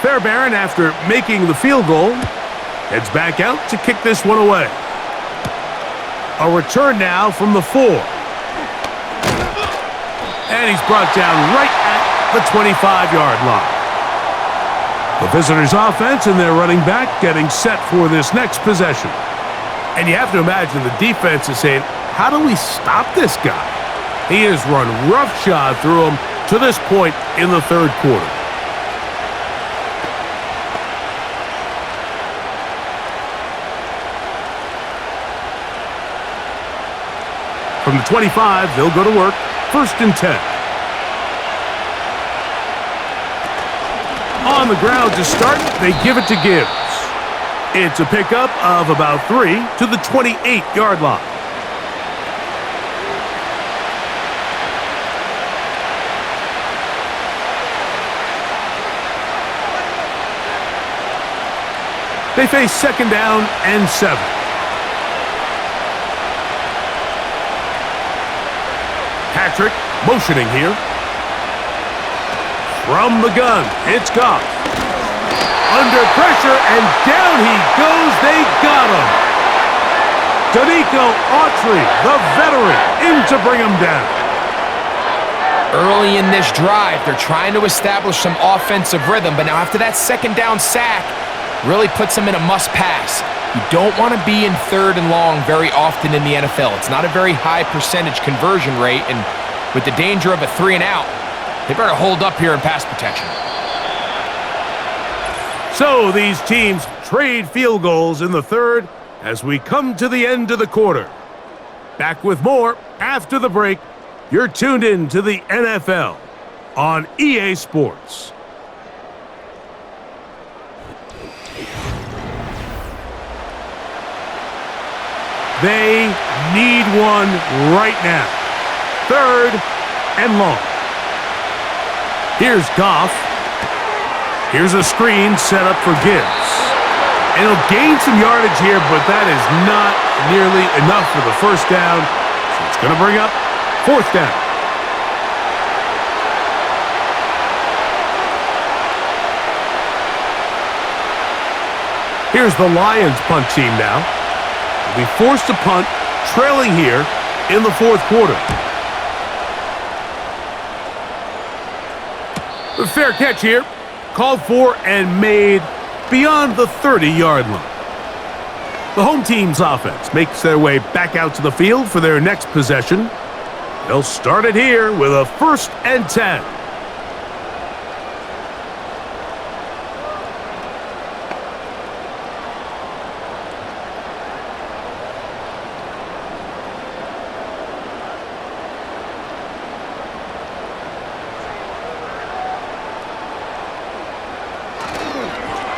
Fairbairn, after making the field goal, heads back out to kick this one away. A return now from the 4. And he's brought down right at the 25-yard line. The visitors' offense and their running back getting set for this next possession. And you have to imagine the defense is saying, how do we stop this guy? He has run roughshod through him to this point in the 3rd quarter. From the 25, they'll go to work. 1st and 10. On the ground to start, they give it to Gibbs. It's a pickup of about 3 to the 28-yard line. They face 2nd down and 7. Patrick motioning here. From the gun, it's Goff. Under pressure, and down he goes. They got him. Danico Autry, the veteran, in to bring him down. Early in this drive, they're trying to establish some offensive rhythm, but now after that 2nd down sack, really puts them in a must-pass. You don't want to be in 3rd and long very often in the NFL. It's not a very high percentage conversion rate, and with the danger of a 3 and out, they better hold up here in pass protection. So these teams trade field goals in the 3rd as we come to the end of the quarter. Back with more after the break. You're tuned in to the NFL on EA Sports. They need one right now. 3rd and long. Here's Goff. Here's a screen set up for Gibbs. And he'll gain some yardage here, but that is not nearly enough for the 1st down. So it's going to bring up 4th down. Here's the Lions punt team now. They'll be forced to punt, trailing here in the 4th quarter. The fair catch here, called for and made beyond the 30-yard line. The home team's offense makes their way back out to the field for their next possession. They'll start it here with a 1st and 10.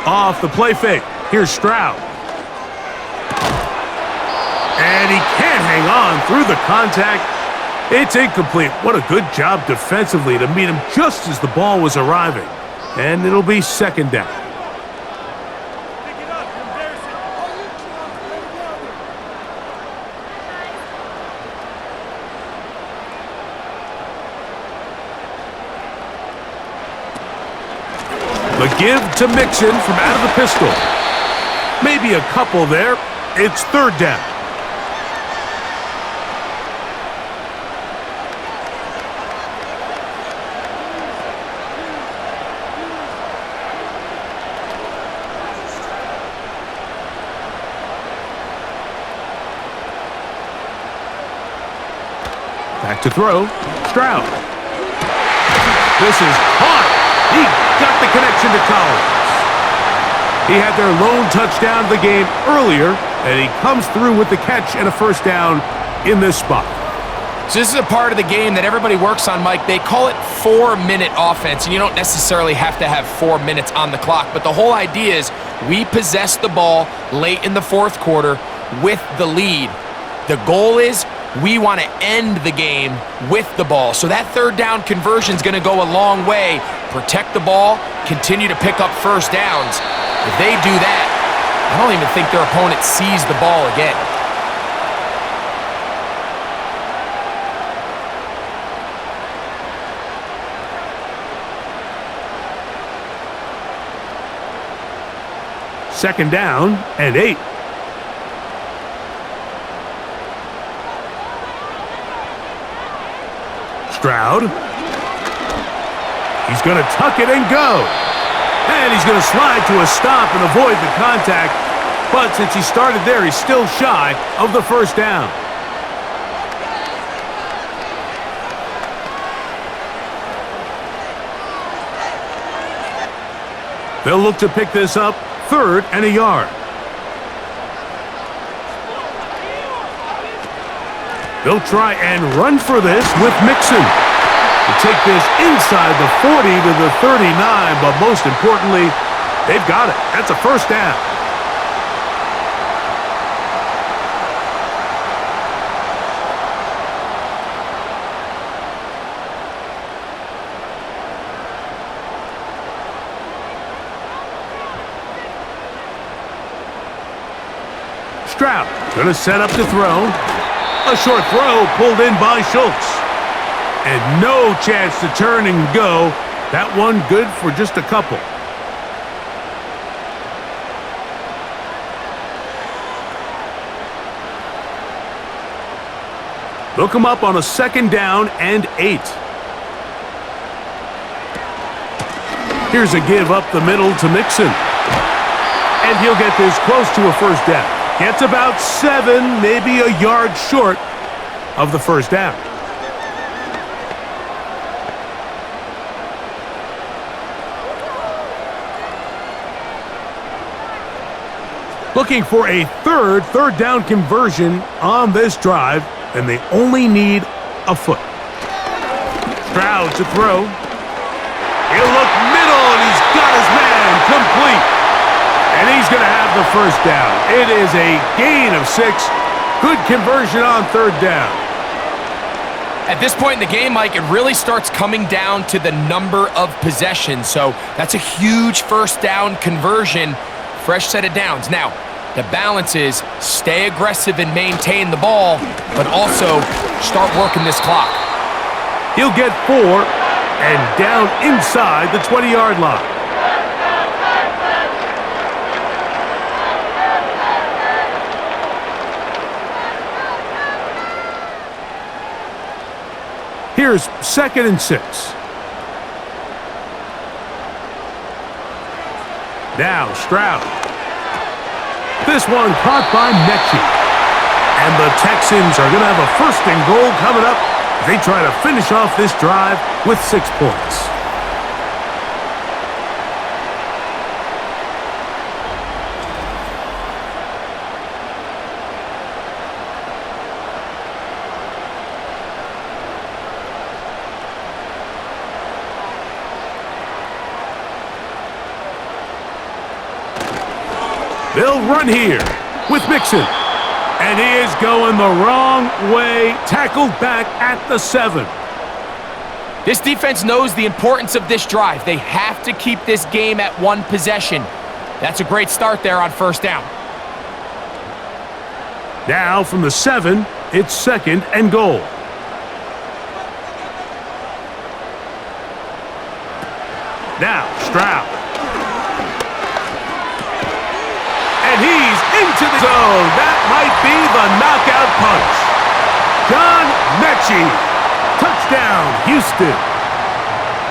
Off the play fake. Here's Stroud. And he can't hang on through the contact. It's incomplete. What a good job defensively to meet him just as the ball was arriving. And it'll be 2nd down. The give to Mixon from out of the pistol. Maybe a couple there. It's 3rd down. To throw, Stroud. This is caught. He got the connection to Collins. He had their lone touchdown of the game earlier, and he comes through with the catch and a first down in this spot. So this is a part of the game that everybody works on, Mike. They call it 4-minute offense, and you don't necessarily have to have 4 minutes on the clock. But the whole idea is we possess the ball late in the fourth quarter with the lead. The goal is we want to end the game with the ball. So that third down conversion is going to go a long way. Protect the ball, continue to pick up first downs. If they do that, I don't even think their opponent sees the ball again. Second down and 8. Stroud. He's going to tuck it and go. And he's going to slide to a stop and avoid the contact. But since he started there, he's still shy of the first down. They'll look to pick this up, 3rd and a yard. They'll try and run for this with Mixon. To take this inside the 40 to the 39, but most importantly, they've got it. That's a first down. Stroud going to set up to throw. A short throw pulled in by Schultz. And no chance to turn and go. That one good for just a couple. They'll come up on a second down and 8. Here's a give up the middle to Mixon. And he'll get this close to a first down. Gets about 7, maybe a yard short of the first down. Looking for a third down conversion on this drive, and they only need a foot. Stroud to throw. He'll look middle, and he's got his man complete. And he's going to have the first down. It is a gain of 6. Good conversion on third down. At this point in the game, Mike, it really starts coming down to the number of possessions. So that's a huge first down conversion. Fresh set of downs. Now, the balance is stay aggressive and maintain the ball, but also start working this clock. He'll get 4 and down inside the 20-yard line. Here's 2nd and 6. Now Stroud. This one caught by Mechie. And the Texans are going to have a 1st and goal coming up. They try to finish off this drive with 6 points. They'll run here with Mixon. And he is going the wrong way. Tackled back at the 7. This defense knows the importance of this drive. They have to keep this game at 1 possession. That's a great start there on 1st down. Now from the 7, it's 2nd and goal. Now Stroud. And he's into the zone. That might be the knockout punch. John Mechie. Touchdown, Houston.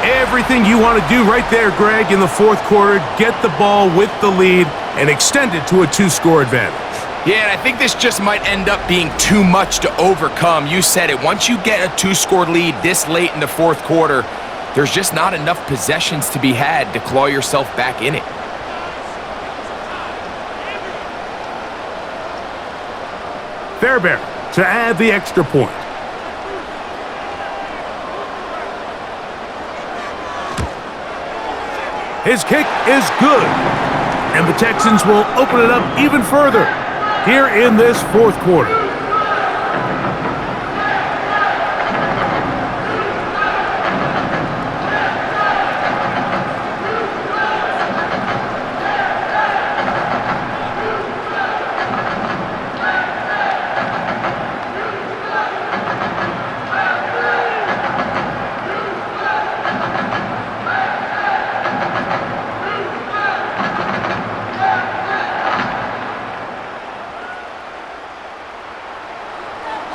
Everything you want to do right there, Greg, in the 4th quarter. Get the ball with the lead and extend it to a 2-score advantage. Yeah, and I think this just might end up being too much to overcome. You said it. Once you get a 2-score lead this late in the fourth quarter, there's just not enough possessions to be had to claw yourself back in it. Fairbairn to add the extra point. His kick is good. And the Texans will open it up even further here in this fourth quarter.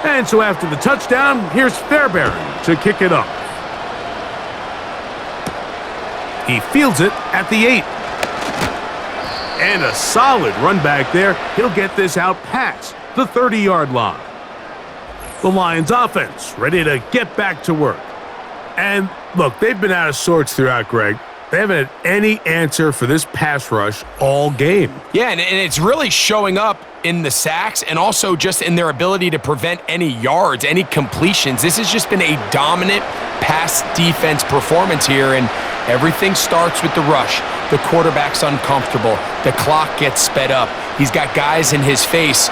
And so after the touchdown, here's Fairbairn to kick it off. He fields it at the 8. And a solid run back there. He'll get this out past the 30-yard line. The Lions offense ready to get back to work. And look, they've been out of sorts throughout, Greg. They haven't had any answer for this pass rush all game. Yeah, and it's really showing up in the sacks and also just in their ability to prevent any yards, any completions. This has just been a dominant pass defense performance here, and everything starts with the rush. The quarterback's uncomfortable. The clock gets sped up. He's got guys in his face.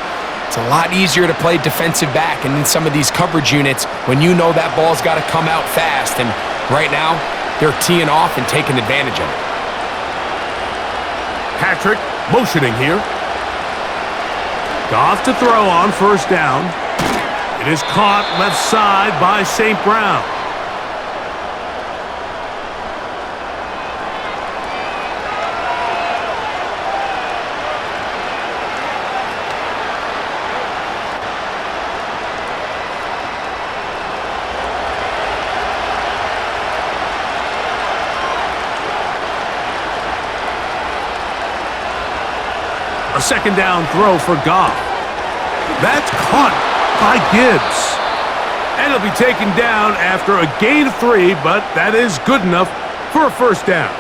It's a lot easier to play defensive back and in some of these coverage units when you know that ball's got to come out fast, and right now, they're teeing off and taking advantage of it. Patrick motioning here. Goff to throw on first down. It is caught left side by St. Brown. A second down throw for Goff. That's caught by Gibbs. And he'll be taken down after a gain of 3, but that is good enough for a first down.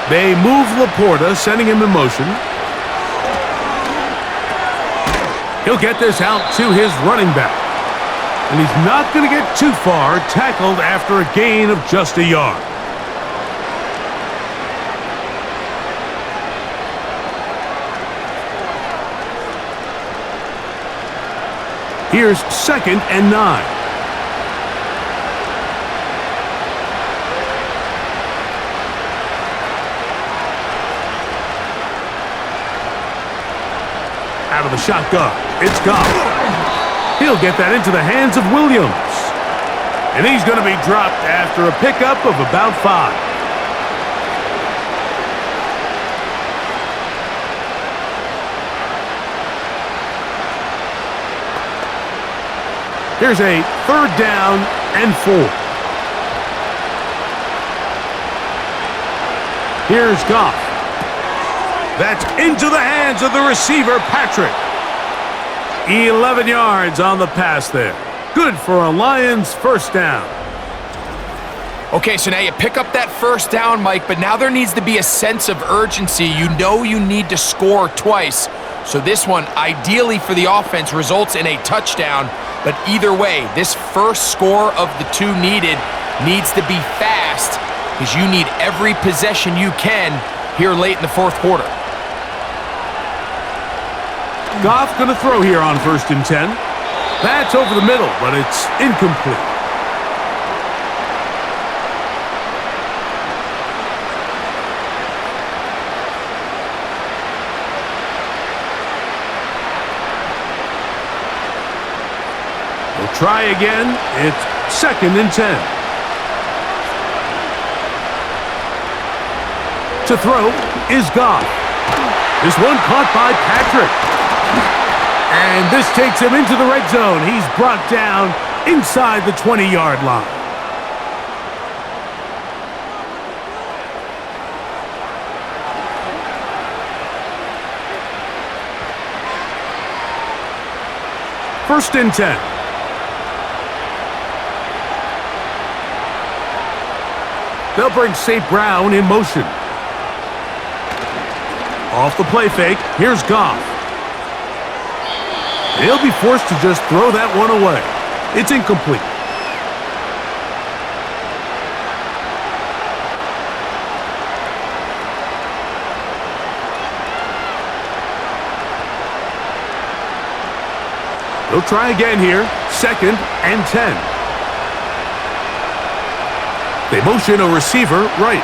They move Laporta, sending him in motion. He'll get this out to his running back. And he's not going to get too far, tackled after a gain of just a yard. Here's 2nd and 9. Out of the shotgun, it's Goff. He'll get that into the hands of Williams. And he's going to be dropped after a pickup of about 5. Here's a 3rd down and 4. Here's Goff. That's into the hands of the receiver, Patrick. 11 yards on the pass there. Good for a Lions first down. Okay, so now you pick up that first down, Mike, but now there needs to be a sense of urgency. You know you need to score twice. So this one, ideally for the offense, results in a touchdown. But either way, this first score of the 2 needed needs to be fast because you need every possession you can here late in the fourth quarter. Goff going to throw here on 1st and 10. That's over the middle, but it's incomplete. We'll try again. It's 2nd and 10. To throw is Goff. This one caught by Patrick. And this takes him into the red zone. He's brought down inside the 20-yard line. First and 10. They'll bring St. Brown in motion. Off the play fake, here's Goff. He'll be forced to just throw that one away. It's incomplete. They'll try again here. Second and 10. They motion a receiver right.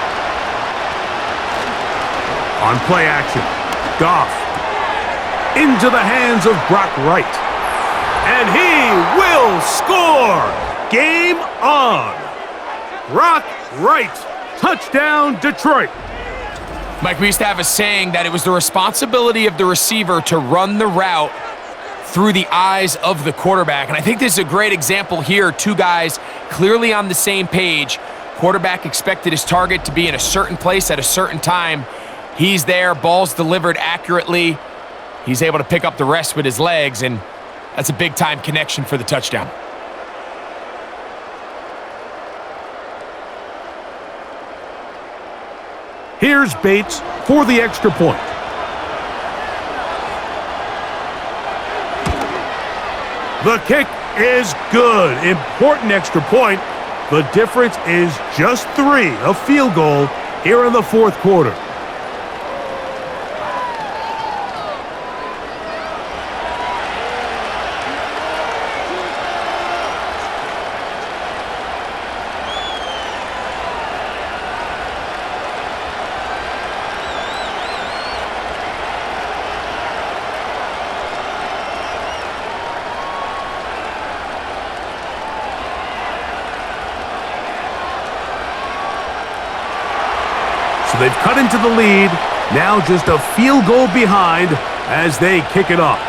On play action, Goff. Into the hands of Brock Wright. And he will score! Game on! Brock Wright. Touchdown, Detroit. Mike, we used to have a saying that it was the responsibility of the receiver to run the route through the eyes of the quarterback. And I think this is a great example here. Two guys clearly on the same page. Quarterback expected his target to be in a certain place at a certain time. He's there, ball's delivered accurately. He's able to pick up the rest with his legs, and that's a big-time connection for the touchdown. Here's Bates for the extra point. The kick is good. Important extra point. The difference is just 3, a field goal here in the fourth quarter. So they've cut into the lead, now just a field goal behind as they kick it off.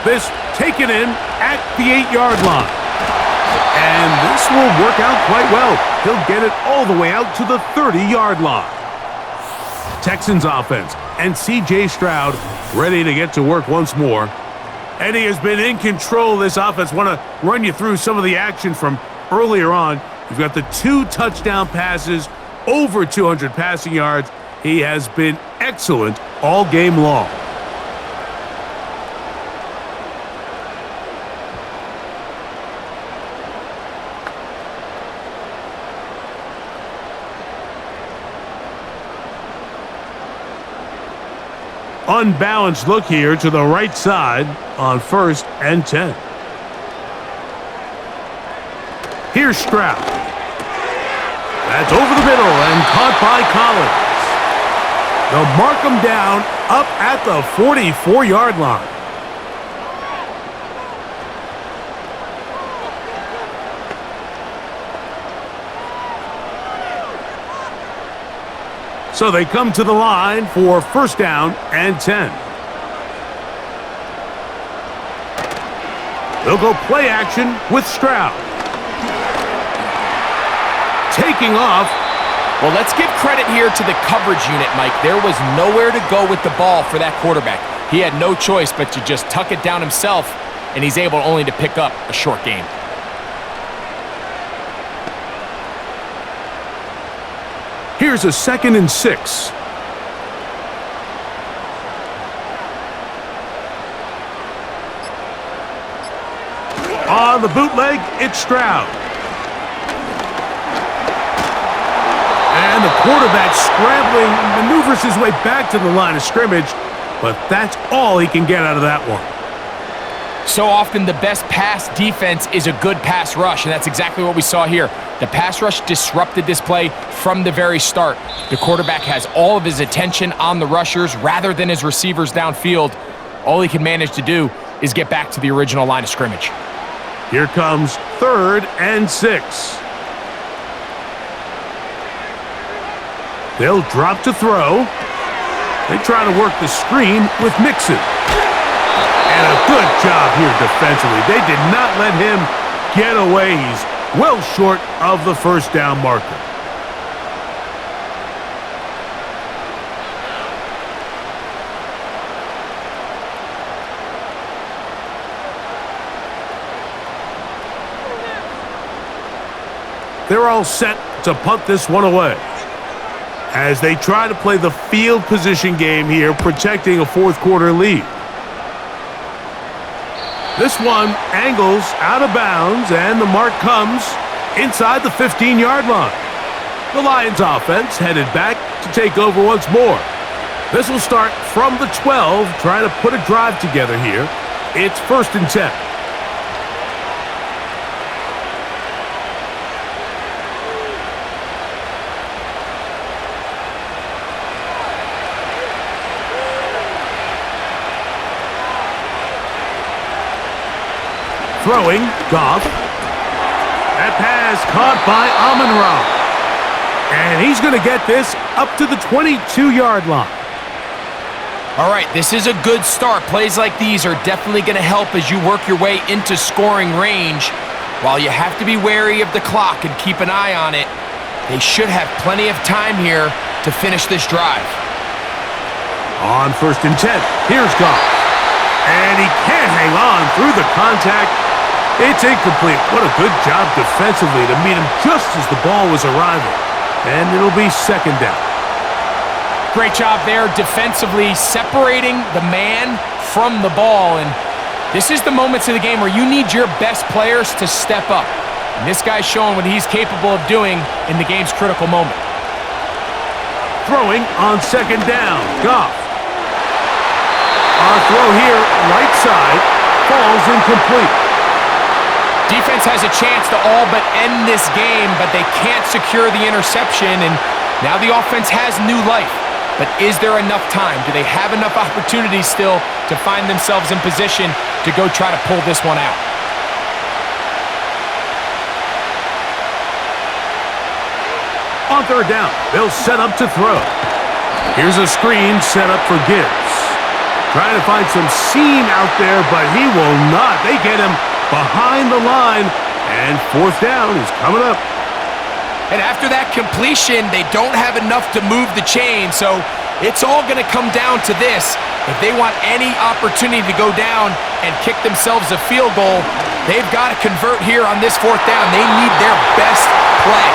This taken in at the 8-yard line. And this will work out quite well. He'll get it all the way out to the 30-yard line. Texans offense and C.J. Stroud ready to get to work once more. And he has been in control of this offense. Want to run you through some of the action from earlier on. You've got the 2 touchdown passes, over 200 passing yards. He has been excellent all game long. Unbalanced look here to the right side on 1st and 10. Here's Stroud. That's over the middle and caught by Collins. They'll mark him down up at the 44-yard line. So they come to the line for 1st down and 10. They'll go play action with Stroud. Taking off. Well, let's give credit here to the coverage unit, Mike. There was nowhere to go with the ball for that quarterback. He had no choice but to just tuck it down himself, and he's able only to pick up a short gain. Here's a 2nd and 6. On the bootleg, it's Stroud. And the quarterback scrambling, maneuvers his way back to the line of scrimmage, but that's all he can get out of that one. So often the best pass defense is a good pass rush, and that's exactly what we saw here. The pass rush disrupted this play from the very start. The quarterback has all of his attention on the rushers rather than his receivers downfield. All he can manage to do is get back to the original line of scrimmage. Here comes 3rd and 6. They'll drop to throw. They try to work the screen with Mixon. And a good job here defensively. They did not let him get away. He's well short of the first down marker. They're all set to punt this one away as they try to play the field position game here, protecting a fourth quarter lead. This one angles out of bounds, and the mark comes inside the 15-yard line. The Lions offense headed back to take over once more. This will start from the 12, trying to put a drive together here. It's 1st and 10. Throwing, Goff. That pass caught by Amon-Ra. And he's going to get this up to the 22-yard line. All right, this is a good start. Plays like these are definitely going to help as you work your way into scoring range. While you have to be wary of the clock and keep an eye on it, they should have plenty of time here to finish this drive. On 1st and 10, here's Goff. And he can't hang on through the contact. It's incomplete. What a good job defensively to meet him just as the ball was arriving. And it'll be 2nd down. Great job there defensively, separating the man from the ball. And this is the moments of the game where you need your best players to step up. And this guy's showing what he's capable of doing in the game's critical moment. Throwing on 2nd down, Goff. Our throw here, right side, falls incomplete. Defense has a chance to all but end this game, but they can't secure the interception, and now the offense has new life. But is there enough time? Do they have enough opportunities still to find themselves in position to go try to pull this one out? On 3rd down, they'll set up to throw. Here's a screen set up for Gibbs. Trying to find some seam out there, but he will not. They get him behind the line, and 4th down is coming up. And after that completion, they don't have enough to move the chain, so it's all going to come down to this. If they want any opportunity to go down and kick themselves a field goal, they've got to convert here on this 4th down. They need their best play.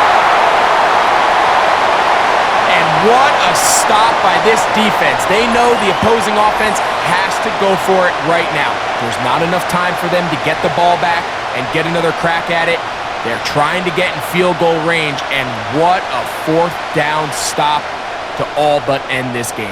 And what a stop by this defense. They know the opposing offense has to go for it right now. There's not enough time for them to get the ball back and get another crack at it. They're trying to get in field goal range, and what a 4th down stop to all but end this game.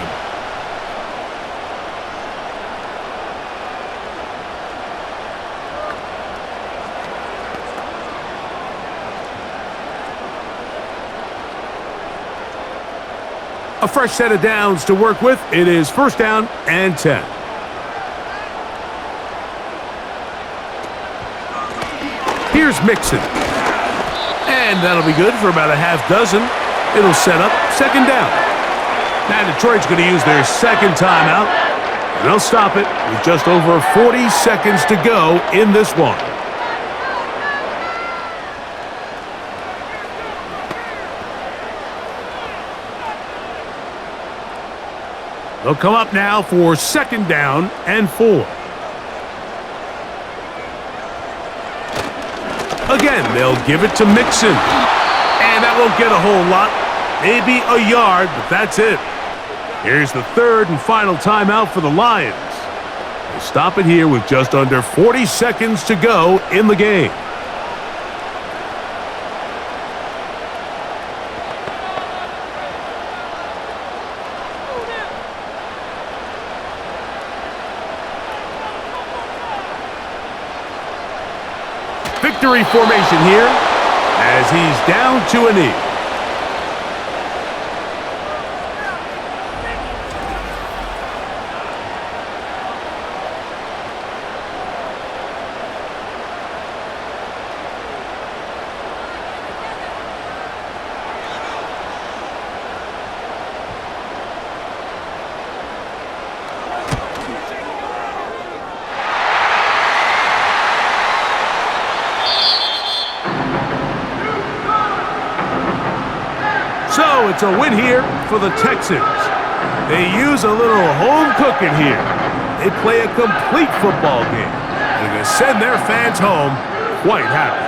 A fresh set of downs to work with. It is 1st down and 10. Here's Mixon. And that'll be good for about a half dozen. It'll set up 2nd down. Now Detroit's going to use their 2nd timeout. And they'll stop it with just over 40 seconds to go in this one. They'll come up now for 2nd down and 4. Again, they'll give it to Mixon. And that won't get a whole lot. Maybe a yard, but that's it. Here's the 3rd and final timeout for the Lions. They'll stop it here with just under 40 seconds to go in the game. Victory formation here as he's down to a knee. So it's a win here for the Texans. They use a little home cooking here. They play a complete football game. They're going to send their fans home quite happy.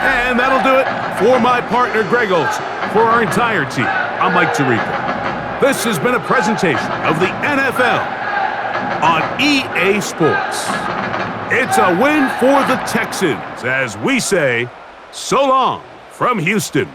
And that'll do it for my partner, Greg Olson. For our entire team, I'm Mike Tirico. This has been a presentation of the NFL on EA Sports. It's a win for the Texans, as we say, so long from Houston.